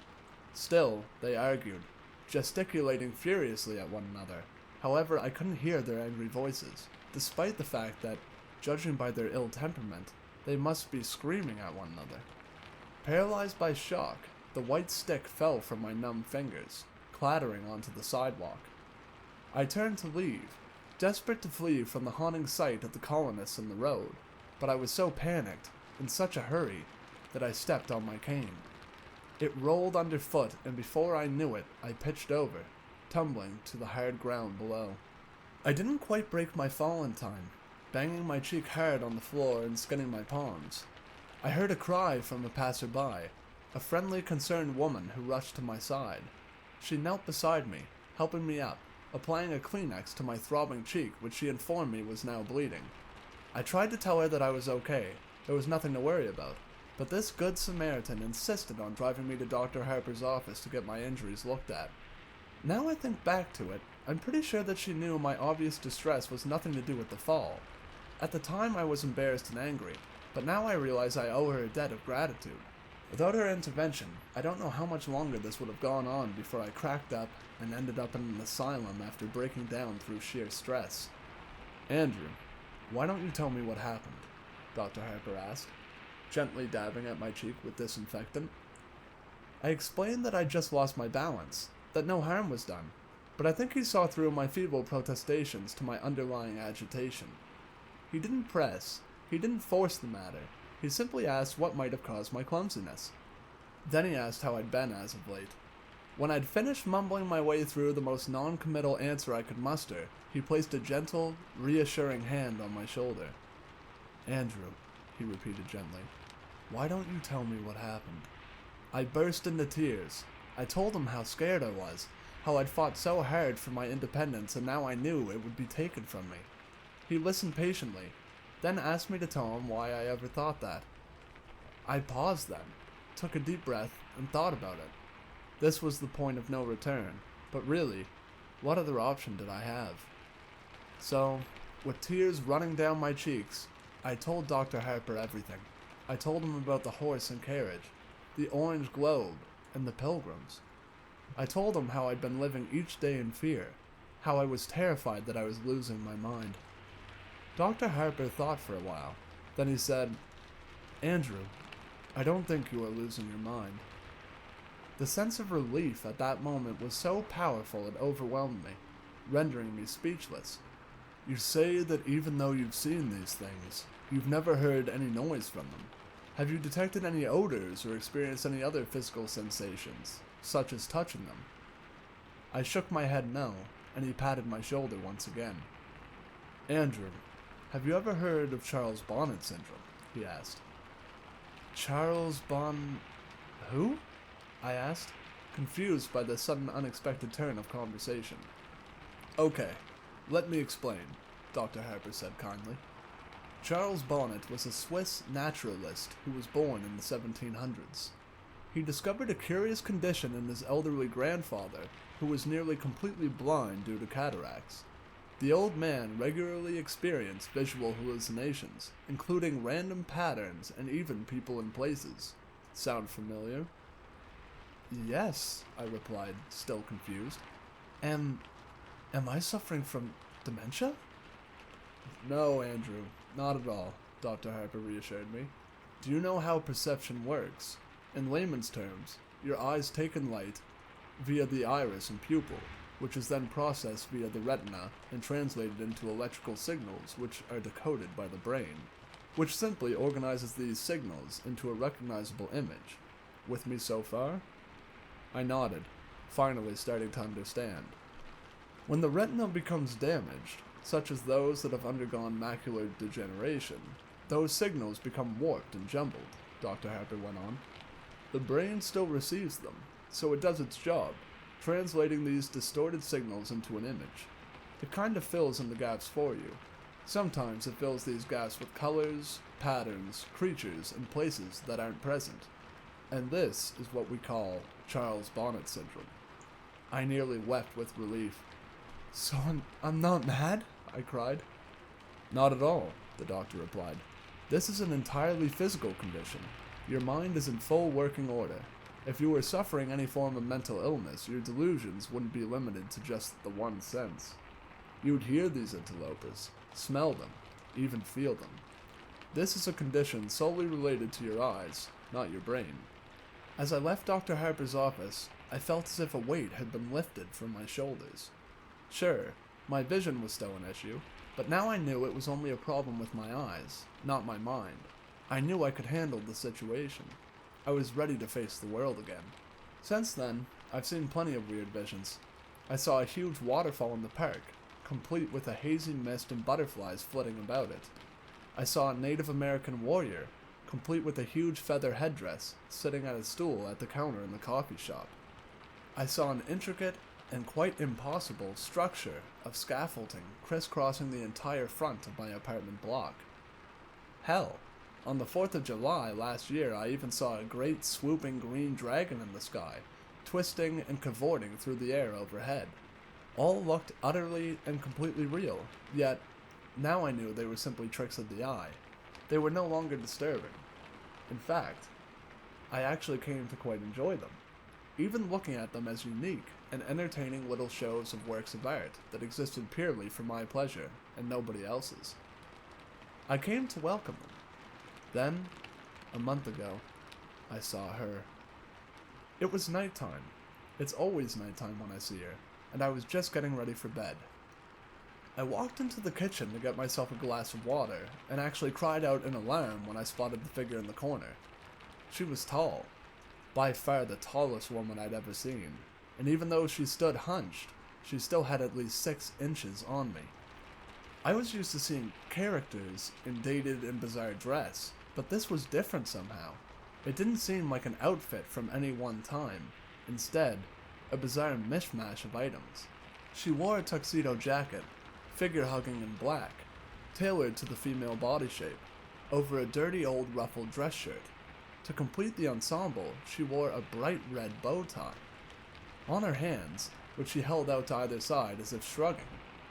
Still, they argued, gesticulating furiously at one another. However, I couldn't hear their angry voices, despite the fact that, judging by their ill temperament, they must be screaming at one another. Paralyzed by shock, the white stick fell from my numb fingers, clattering onto the sidewalk. I turned to leave, desperate to flee from the haunting sight of the colonists in the road, but I was so panicked, in such a hurry, that I stepped on my cane. It rolled underfoot, and before I knew it, I pitched over, tumbling to the hard ground below. I didn't quite break my fall in time, banging my cheek hard on the floor and skinning my palms. I heard a cry from a passerby, a friendly, concerned woman who rushed to my side. She knelt beside me, helping me up, applying a Kleenex to my throbbing cheek, which she informed me was now bleeding. I tried to tell her that I was okay, there was nothing to worry about, but this good Samaritan insisted on driving me to Dr. Harper's office to get my injuries looked at. Now I think back to it, I'm pretty sure that she knew my obvious distress was nothing to do with the fall. At the time I was embarrassed and angry, but now I realize I owe her a debt of gratitude. Without her intervention, I don't know how much longer this would have gone on before I cracked up and ended up in an asylum after breaking down through sheer stress. Andrew, why don't you tell me what happened? Dr. Harper asked, gently dabbing at my cheek with disinfectant. I explained that I'd just lost my balance, that no harm was done, but I think he saw through my feeble protestations to my underlying agitation. He didn't press, he didn't force the matter, he simply asked what might have caused my clumsiness. Then he asked how I'd been as of late. When I'd finished mumbling my way through the most non-committal answer I could muster, he placed a gentle, reassuring hand on my shoulder. Andrew, he repeated gently, why don't you tell me what happened? I burst into tears. I told him how scared I was, how I'd fought so hard for my independence and now I knew it would be taken from me. He listened patiently, then asked me to tell him why I ever thought that. I paused then, took a deep breath, and thought about it. This was the point of no return, but really, what other option did I have? So, with tears running down my cheeks, I told Dr. Harper everything. I told him about the horse and carriage, the orange globe, and the pilgrims. I told him how I'd been living each day in fear, how I was terrified that I was losing my mind. Dr. Harper thought for a while. Then he said, Andrew, I don't think you are losing your mind. The sense of relief at that moment was so powerful it overwhelmed me, rendering me speechless. You say that even though you've seen these things, you've never heard any noise from them. Have you detected any odors or experienced any other physical sensations, such as touching them? I shook my head no, and he patted my shoulder once again. Andrew, have you ever heard of Charles Bonnet syndrome? He asked. Charles who? I asked, confused by the sudden unexpected turn of conversation. Okay, let me explain, Dr. Harper said kindly. Charles Bonnet was a Swiss naturalist who was born in the 1700s. He discovered a curious condition in his elderly grandfather, who was nearly completely blind due to cataracts. The old man regularly experienced visual hallucinations, including random patterns and even people and places. Sound familiar? Yes, I replied, still confused. Am I suffering from dementia? No, Andrew, not at all, Dr. Harper reassured me. Do you know how perception works? In layman's terms, your eyes take in light via the iris and pupil, which is then processed via the retina and translated into electrical signals which are decoded by the brain, which simply organizes these signals into a recognizable image. With me so far? I nodded, finally starting to understand. When the retina becomes damaged, such as those that have undergone macular degeneration, those signals become warped and jumbled, Dr. Harper went on. The brain still receives them, so it does its job, translating these distorted signals into an image. It kind of fills in the gaps for you. Sometimes it fills these gaps with colors, patterns, creatures, and places that aren't present. And this is what we call Charles Bonnet syndrome. I nearly wept with relief. So I'm not mad? I cried. Not at all, the doctor replied. This is an entirely physical condition. Your mind is in full working order. If you were suffering any form of mental illness, your delusions wouldn't be limited to just the one sense. You would hear these interlopers, smell them, even feel them. This is a condition solely related to your eyes, not your brain. As I left Dr. Harper's office, I felt as if a weight had been lifted from my shoulders. Sure, my vision was still an issue, but now I knew it was only a problem with my eyes, not my mind. I knew I could handle the situation. I was ready to face the world again. Since then, I've seen plenty of weird visions. I saw a huge waterfall in the park, complete with a hazy mist and butterflies flitting about it. I saw a Native American warrior, complete with a huge feather headdress, sitting at a stool at the counter in the coffee shop. I saw an intricate and quite impossible structure of scaffolding crisscrossing the entire front of my apartment block. Hell, on the 4th of July last year, I even saw a great swooping green dragon in the sky, twisting and cavorting through the air overhead. All looked utterly and completely real, yet now I knew they were simply tricks of the eye. They were no longer disturbing. In fact, I actually came to quite enjoy them, even looking at them as unique and entertaining little shows of works of art that existed purely for my pleasure and nobody else's. I came to welcome them. Then, a month ago, I saw her. It was nighttime. It's always nighttime when I see her, and I was just getting ready for bed. I walked into the kitchen to get myself a glass of water, and actually cried out in alarm when I spotted the figure in the corner. She was tall, by far the tallest woman I'd ever seen, and even though she stood hunched, she still had at least 6 inches on me. I was used to seeing characters in dated and bizarre dress, but this was different somehow. It didn't seem like an outfit from any one time. Instead, a bizarre mishmash of items. She wore a tuxedo jacket, figure-hugging in black, tailored to the female body shape, over a dirty old ruffled dress shirt. To complete the ensemble, she wore a bright red bow tie. On her hands, which she held out to either side as if shrugging,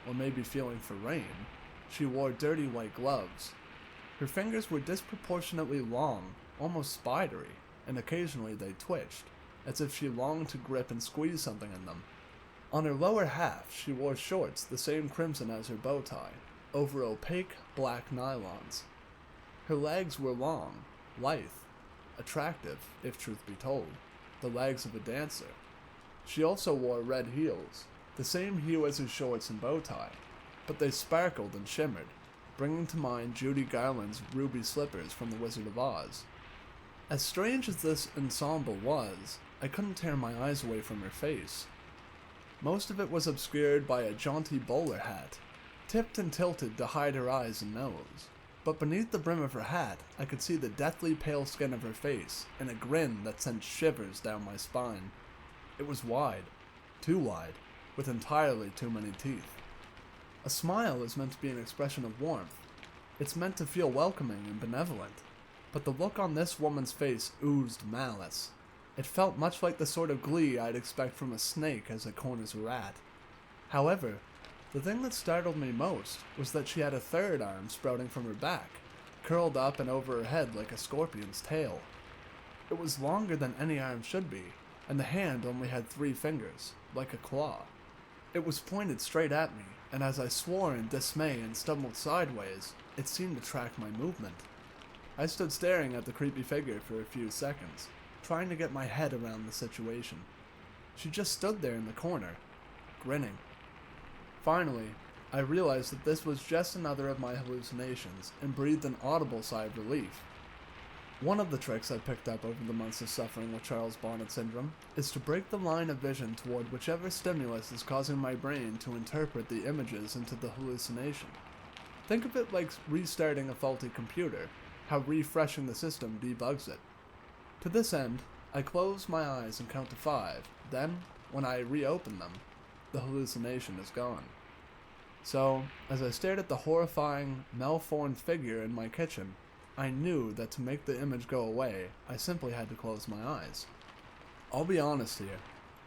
or maybe feeling for rain, she wore dirty white gloves. Her fingers were disproportionately long, almost spidery, and occasionally they twitched, as if she longed to grip and squeeze something in them. On her lower half, she wore shorts the same crimson as her bow tie, over opaque black nylons. Her legs were long, lithe, attractive, if truth be told, the legs of a dancer. She also wore red heels, the same hue as her shorts and bow tie, but they sparkled and shimmered, bringing to mind Judy Garland's ruby slippers from The Wizard of Oz. As strange as this ensemble was, I couldn't tear my eyes away from her face. Most of it was obscured by a jaunty bowler hat, tipped and tilted to hide her eyes and nose. But beneath the brim of her hat, I could see the deathly pale skin of her face, and a grin that sent shivers down my spine. It was wide, too wide, with entirely too many teeth. A smile is meant to be an expression of warmth. It's meant to feel welcoming and benevolent. But the look on this woman's face oozed malice. It felt much like the sort of glee I'd expect from a snake as it corners a rat. However, the thing that startled me most was that she had a third arm sprouting from her back, curled up and over her head like a scorpion's tail. It was longer than any arm should be, and the hand only had 3 fingers, like a claw. It was pointed straight at me, and as I swore in dismay and stumbled sideways, it seemed to track my movement. I stood staring at the creepy figure for a few seconds, trying to get my head around the situation. She just stood there in the corner, grinning. Finally, I realized that this was just another of my hallucinations and breathed an audible sigh of relief. One of the tricks I picked up over the months of suffering with Charles Bonnet syndrome is to break the line of vision toward whichever stimulus is causing my brain to interpret the images into the hallucination. Think of it like restarting a faulty computer, how refreshing the system debugs it. To this end, I close my eyes and count to 5, then, when I reopen them, the hallucination is gone. So, as I stared at the horrifying, malformed figure in my kitchen, I knew that to make the image go away, I simply had to close my eyes. I'll be honest here,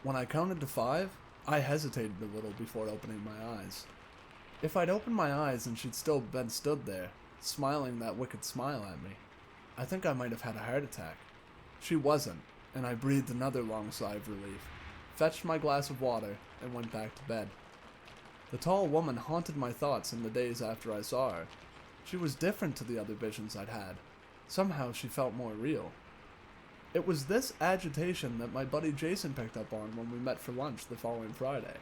when I counted to 5, I hesitated a little before opening my eyes. If I'd opened my eyes and she'd still been stood there, smiling that wicked smile at me, I think I might have had a heart attack. She wasn't, and I breathed another long sigh of relief, fetched my glass of water, and went back to bed. The tall woman haunted my thoughts in the days after I saw her. She was different to the other visions I'd had. Somehow she felt more real. It was this agitation that my buddy Jason picked up on when we met for lunch the following Friday.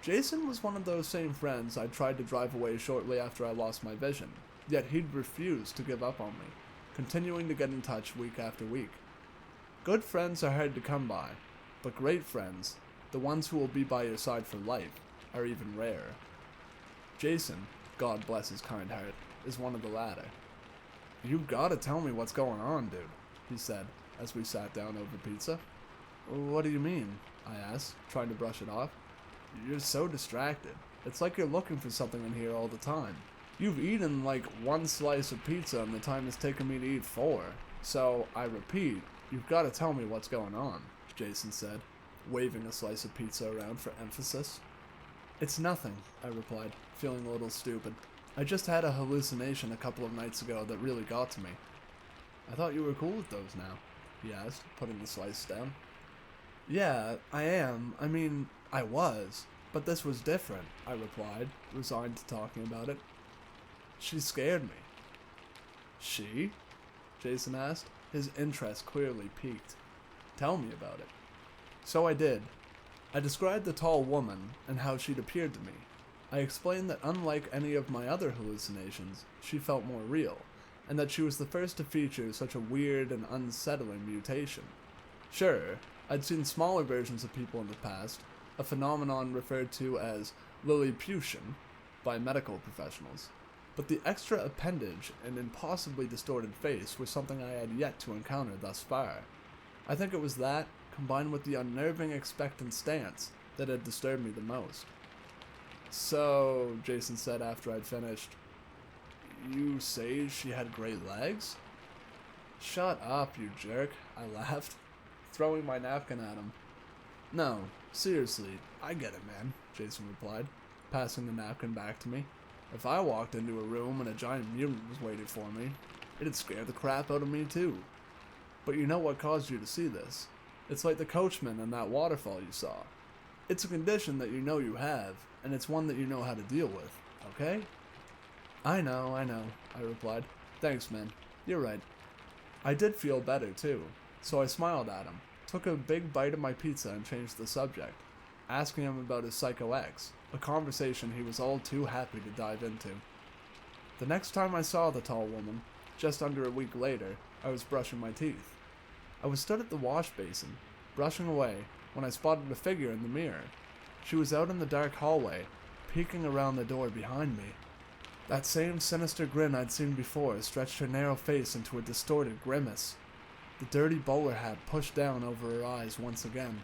Jason was one of those same friends I'd tried to drive away shortly after I lost my vision, yet he'd refused to give up on me, continuing to get in touch week after week. Good friends are hard to come by, but great friends, the ones who will be by your side for life, are even rarer. Jason, God bless his kind heart, is one of the latter. "You gotta tell me what's going on, dude," he said, as we sat down over pizza. "What do you mean?" I asked, trying to brush it off. "You're so distracted. It's like you're looking for something in here all the time. You've eaten like 1 slice of pizza in the time it's taken me to eat 4. So, I repeat, you've gotta tell me what's going on," Jason said, waving a slice of pizza around for emphasis. "It's nothing," I replied, feeling a little stupid. "I just had a hallucination a couple of nights ago that really got to me." "I thought you were cool with those now." he asked, putting the slice down. Yeah, I am. I mean, I was. But this was different, I replied, resigned to talking about it. She scared me. She? Jason asked, his interest clearly piqued. Tell me about it. So I did. I described the tall woman and how she'd appeared to me. I explained that unlike any of my other hallucinations, she felt more real, and that she was the first to feature such a weird and unsettling mutation. Sure, I'd seen smaller versions of people in the past, a phenomenon referred to as Lilliputian by medical professionals, but the extra appendage and impossibly distorted face was something I had yet to encounter thus far. I think it was that, combined with the unnerving expectant stance, that had disturbed me the most. So, Jason said after I'd finished, you say she had great legs? Shut up, you jerk, I laughed, throwing my napkin at him. No, seriously, I get it, man, Jason replied, passing the napkin back to me. If I walked into a room and a giant mutant was waiting for me, it'd scare the crap out of me too. But you know what caused you to see this? It's like the coachman and that waterfall you saw. It's a condition that you know you have, and it's one that you know how to deal with, okay? I know, I replied. Thanks, man. You're right. I did feel better, too, so I smiled at him, took a big bite of my pizza and changed the subject, asking him about his Psycho X, a conversation he was all too happy to dive into. The next time I saw the tall woman, just under a week later, I was brushing my teeth. I was stood at the wash basin, brushing away, when I spotted a figure in the mirror. She was out in the dark hallway, peeking around the door behind me. That same sinister grin I'd seen before stretched her narrow face into a distorted grimace. The dirty bowler hat pushed down over her eyes once again.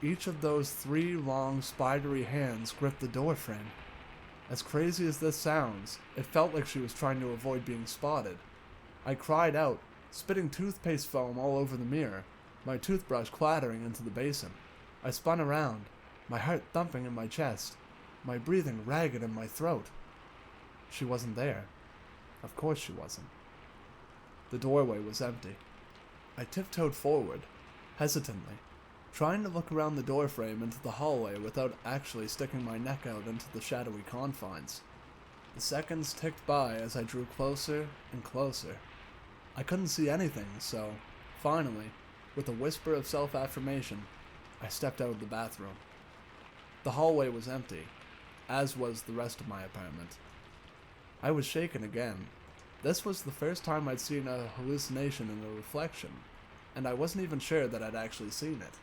Each of those 3 long, spidery hands gripped the door frame. As crazy as this sounds, it felt like she was trying to avoid being spotted. I cried out, spitting toothpaste foam all over the mirror, my toothbrush clattering into the basin. I spun around, my heart thumping in my chest, my breathing ragged in my throat. She wasn't there. Of course she wasn't. The doorway was empty. I tiptoed forward, hesitantly, trying to look around the doorframe into the hallway without actually sticking my neck out into the shadowy confines. The seconds ticked by as I drew closer and closer. I couldn't see anything, so, finally, with a whisper of self-affirmation, I stepped out of the bathroom. The hallway was empty, as was the rest of my apartment. I was shaken again. This was the first time I'd seen a hallucination in a reflection, and I wasn't even sure that I'd actually seen it.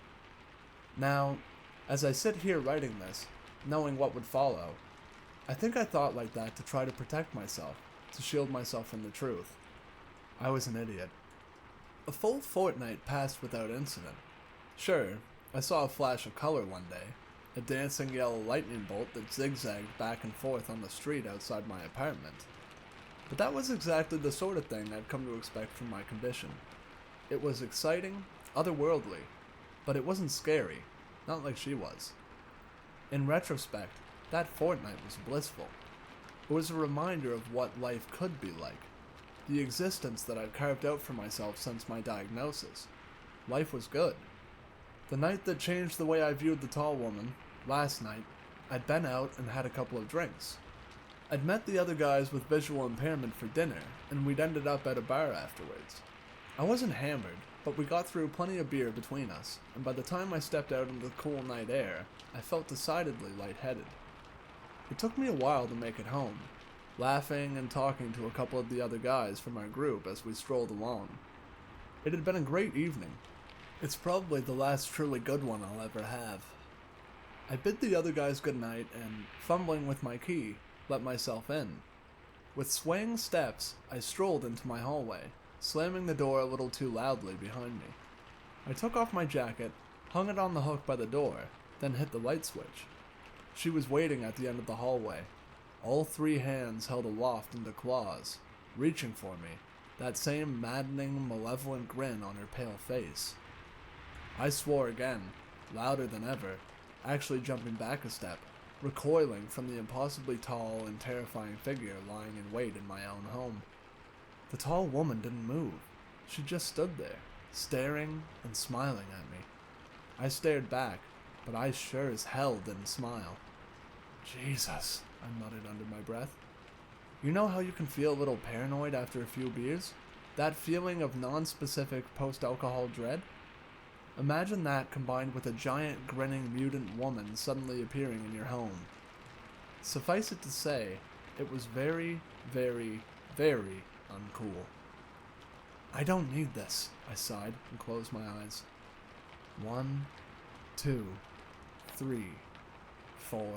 Now, as I sit here writing this, knowing what would follow, I think I thought like that to try to protect myself, to shield myself from the truth. I was an idiot. A full fortnight passed without incident. Sure, I saw a flash of color one day, a dancing yellow lightning bolt that zigzagged back and forth on the street outside my apartment. But that was exactly the sort of thing I'd come to expect from my condition. It was exciting, otherworldly, but it wasn't scary, not like she was. In retrospect, that fortnight was blissful. It was a reminder of what life could be like, the existence that I'd carved out for myself since my diagnosis. Life was good. The night that changed the way I viewed the tall woman, last night, I'd been out and had a couple of drinks. I'd met the other guys with visual impairment for dinner, and we'd ended up at a bar afterwards. I wasn't hammered, but we got through plenty of beer between us, and by the time I stepped out into the cool night air, I felt decidedly lightheaded. It took me a while to make it home, laughing and talking to a couple of the other guys from our group as we strolled along. It had been a great evening. It's probably the last truly good one I'll ever have. I bid the other guys good night and, fumbling with my key, let myself in. With swaying steps, I strolled into my hallway, slamming the door a little too loudly behind me. I took off my jacket, hung it on the hook by the door, then hit the light switch. She was waiting at the end of the hallway, all 3 hands held aloft into claws, reaching for me, that same maddening, malevolent grin on her pale face. I swore again, louder than ever, actually jumping back a step, recoiling from the impossibly tall and terrifying figure lying in wait in my own home. The tall woman didn't move. She just stood there, staring and smiling at me. I stared back, but I sure as hell didn't smile. Jesus, I muttered under my breath. You know how you can feel a little paranoid after a few beers? That feeling of non-specific post-alcohol dread? Imagine that combined with a giant grinning mutant woman suddenly appearing in your home. Suffice it to say, it was very, very, very uncool. I don't need this, I sighed and closed my eyes. 1, 2, 3, 4,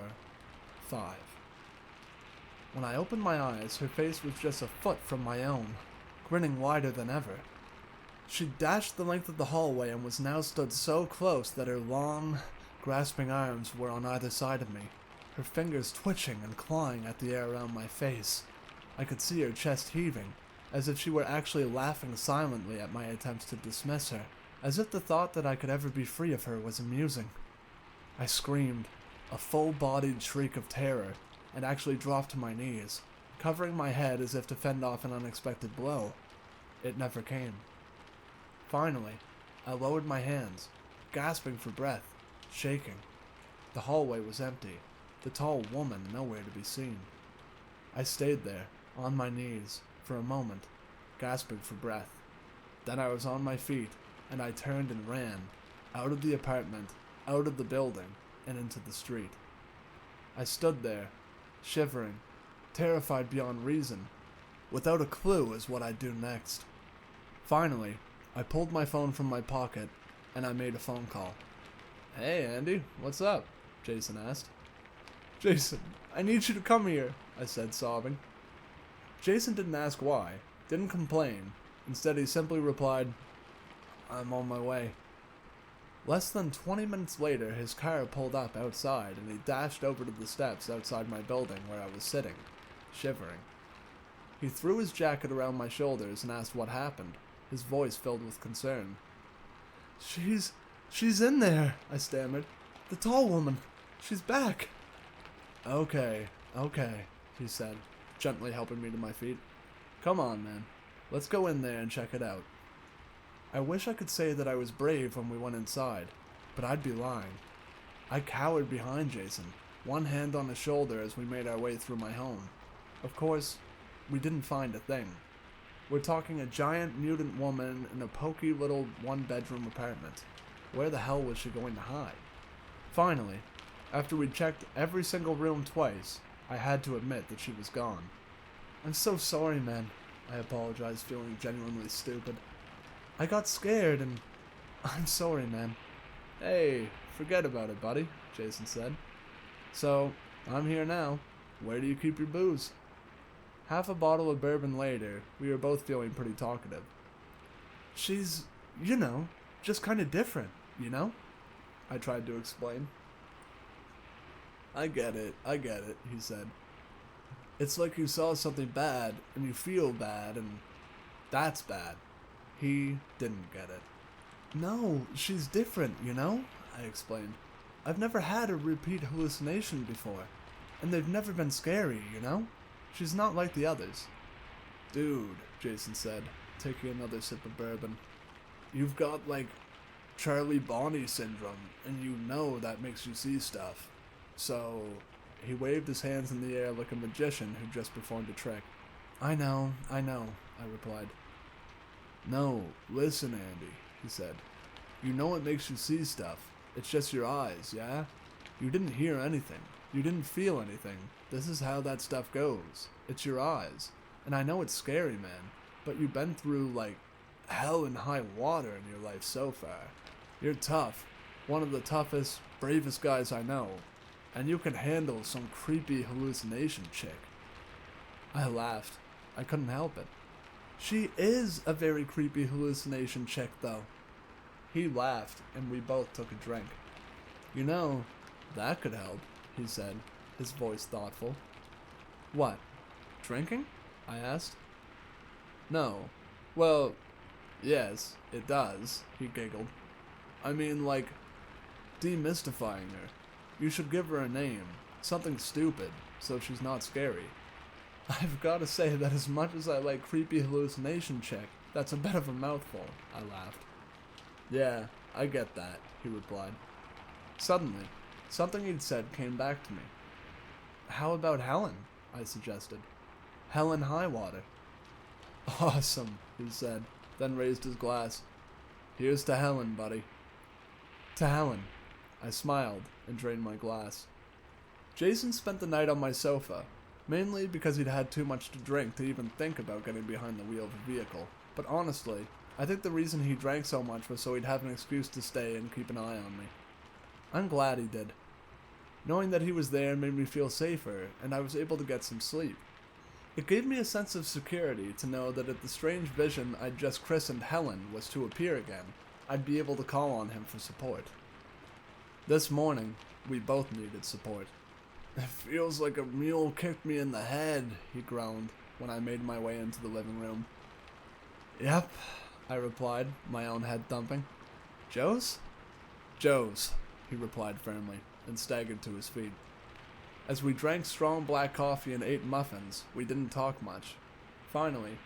5. When I opened my eyes, her face was just a foot from my own, grinning wider than ever. She dashed the length of the hallway and was now stood so close that her long, grasping arms were on either side of me, her fingers twitching and clawing at the air around my face. I could see her chest heaving, as if she were actually laughing silently at my attempts to dismiss her, as if the thought that I could ever be free of her was amusing. I screamed, a full-bodied shriek of terror, and actually dropped to my knees, covering my head as if to fend off an unexpected blow. It never came. Finally, I lowered my hands, gasping for breath, shaking. The hallway was empty, the tall woman nowhere to be seen. I stayed there, on my knees, for a moment, gasping for breath. Then I was on my feet, and I turned and ran, out of the apartment, out of the building, and into the street. I stood there, shivering, terrified beyond reason, without a clue as what I'd do next. Finally, I pulled my phone from my pocket, and I made a phone call. "Hey, Andy, what's up?" Jason asked. "Jason, I need you to come here," I said, sobbing. Jason didn't ask why, didn't complain. Instead, he simply replied, "I'm on my way." Less than 20 minutes later, his car pulled up outside, and he dashed over to the steps outside my building where I was sitting, shivering. He threw his jacket around my shoulders and asked what happened, his voice filled with concern. She's in there," I stammered. "The tall woman. She's back." Okay, he said, gently helping me to my feet. "Come on, man. Let's go in there and check it out." I wish I could say that I was brave when we went inside, but I'd be lying. I cowered behind Jason, one hand on his shoulder as we made our way through my home. Of course, we didn't find a thing. We're talking a giant mutant woman in a poky little one-bedroom apartment. Where the hell was she going to hide? Finally, after we'd checked every single room twice, I had to admit that she was gone. "I'm so sorry, man," I apologized, feeling genuinely stupid. "I got scared and I'm sorry, man." "Hey, forget about it, buddy," Jason said. "So, I'm here now. Where do you keep your booze?" Half a bottle of bourbon later, we were both feeling pretty talkative. "She's, just kind of different, I tried to explain. I get it, he said. "It's like you saw something bad, and you feel bad, and that's bad." He didn't get it. "No, she's different, I explained. "I've never had a repeat hallucination before, and they've never been scary, She's not like the others." "Dude," Jason said, taking another sip of bourbon, "you've got, Charlie Bonnet syndrome, and that makes you see stuff. So," he waved his hands in the air like a magician who just performed a trick. I know, I replied. "No, listen, Andy," he said. "You know it makes you see stuff. It's just your eyes, yeah? You didn't hear anything. You didn't feel anything. This is how that stuff goes. It's your eyes. And I know it's scary, man, but you've been through, hell and high water in your life so far. You're tough. One of the toughest, bravest guys I know. And you can handle some creepy hallucination chick." I laughed. I couldn't help it. "She is a very creepy hallucination chick, though." He laughed, and we both took a drink. That could help," he said, his voice thoughtful. "What? Drinking?" I asked. "No. Well, yes, it does," he giggled. "I mean, demystifying her. You should give her a name, something stupid, so she's not scary." "I've got to say that as much as I like creepy hallucination chick, that's a bit of a mouthful," I laughed. Yeah, I get that, he replied. Suddenly, something he'd said came back to me. How about Helen? I suggested. Helen Highwater. Awesome, he said, then raised his glass. Here's to Helen, buddy. To Helen. I smiled and drained my glass. Jason spent the night on my sofa, mainly because he'd had too much to drink to even think about getting behind the wheel of a vehicle. But honestly, I think the reason he drank so much was so he'd have an excuse to stay and keep an eye on me. I'm glad he did. Knowing that he was there made me feel safer, and I was able to get some sleep. It gave me a sense of security to know that if the strange vision I'd just christened Helen was to appear again, I'd be able to call on him for support. This morning, we both needed support. It feels like a mule kicked me in the head, he groaned when I made my way into the living room. Yep, I replied, my own head thumping. Joe's? Joe's, he replied firmly, and staggered to his feet. As we drank strong black coffee and ate muffins, we didn't talk much. Finally,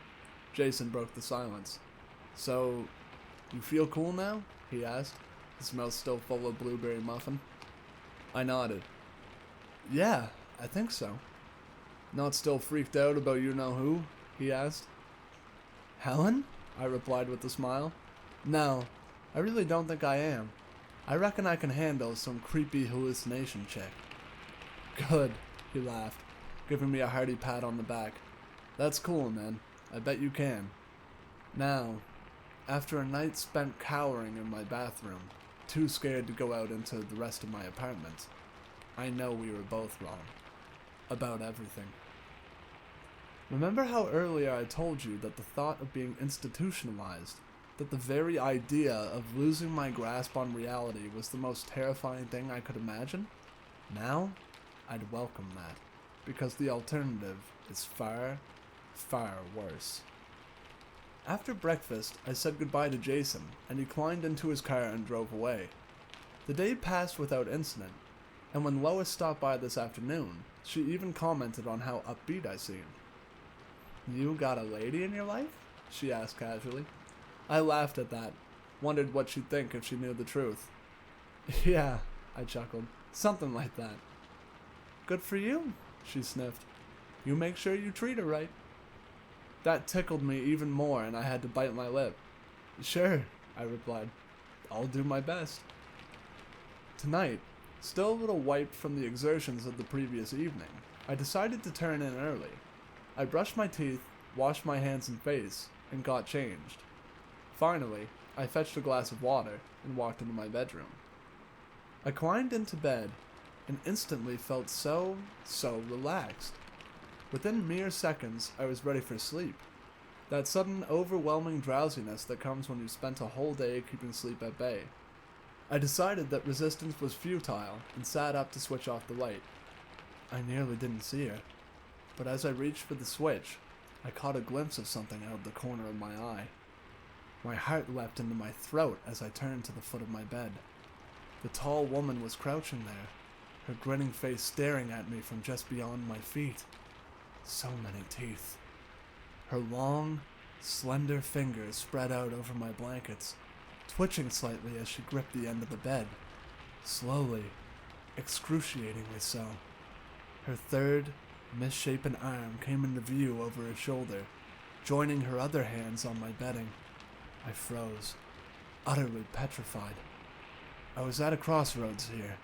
Jason broke the silence. So, you feel cool now? He asked, his mouth still full of blueberry muffin. I nodded. Yeah, I think so. Not still freaked out about you-know-who? He asked. Helen? I replied with a smile. No, I really don't think I am. I reckon I can handle some creepy hallucination chick. Good, he laughed, giving me a hearty pat on the back. That's cool, man. I bet you can. Now, after a night spent cowering in my bathroom, too scared to go out into the rest of my apartment, I know we were both wrong. About everything. Remember how earlier I told you that the thought of being institutionalized, that the very idea of losing my grasp on reality was the most terrifying thing I could imagine? Now, I'd welcome that, because the alternative is far, far worse. After breakfast, I said goodbye to Jason, and he climbed into his car and drove away. The day passed without incident, and when Lois stopped by this afternoon, she even commented on how upbeat I seemed. You got a lady in your life? She asked casually. I laughed at that, wondered what she'd think if she knew the truth. Yeah, I chuckled, something like that. Good for you, she sniffed. You make sure you treat her right. That tickled me even more, and I had to bite my lip. Sure, I replied. I'll do my best. Tonight, still a little wiped from the exertions of the previous evening, I decided to turn in early. I brushed my teeth, washed my hands and face, and got changed. Finally, I fetched a glass of water and walked into my bedroom. I climbed into bed and instantly felt so relaxed. Within mere seconds, I was ready for sleep. That sudden, overwhelming drowsiness that comes when you've spent a whole day keeping sleep at bay. I decided that resistance was futile and sat up to switch off the light. I nearly didn't see her, but as I reached for the switch, I caught a glimpse of something out of the corner of my eye. My heart leapt into my throat as I turned to the foot of my bed. The tall woman was crouching there, her grinning face staring at me from just beyond my feet. So many teeth. Her long, slender fingers spread out over my blankets, twitching slightly as she gripped the end of the bed. Slowly, excruciatingly so. Her third, misshapen arm came into view over her shoulder, joining her other hands on my bedding. I froze, utterly petrified. I was at a crossroads here,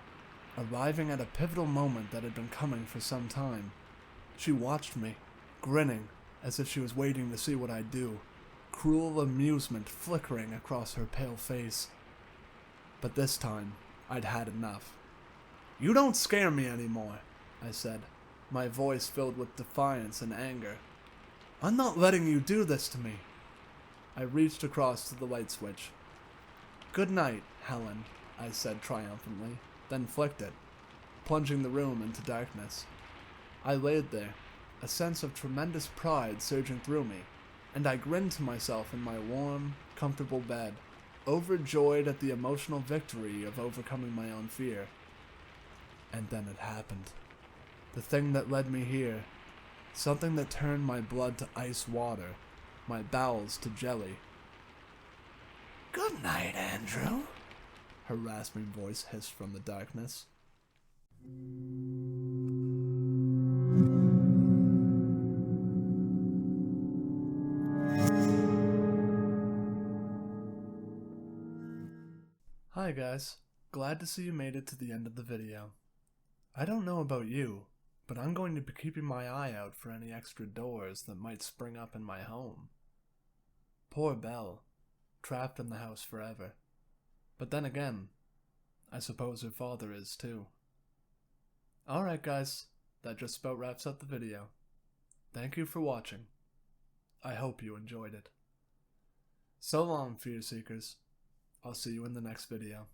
arriving at a pivotal moment that had been coming for some time. She watched me, grinning, as if she was waiting to see what I'd do, cruel amusement flickering across her pale face. But this time, I'd had enough. You don't scare me anymore, I said, my voice filled with defiance and anger. I'm not letting you do this to me. I reached across to the light switch. Good night, Helen, I said triumphantly, then flicked it, plunging the room into darkness. I laid there, a sense of tremendous pride surging through me, and I grinned to myself in my warm, comfortable bed, overjoyed at the emotional victory of overcoming my own fear. And then it happened. The thing that led me here, something that turned my blood to ice water, my bowels to jelly. Good night, Andrew. Her rasping voice hissed from the darkness. Hi guys, glad to see you made it to the end of the video. I don't know about you, but I'm going to be keeping my eye out for any extra doors that might spring up in my home. Poor Belle, trapped in the house forever. But then again, I suppose her father is too. Alright guys, that just about wraps up the video. Thank you for watching. I hope you enjoyed it. So long, Fear Seekers. I'll see you in the next video.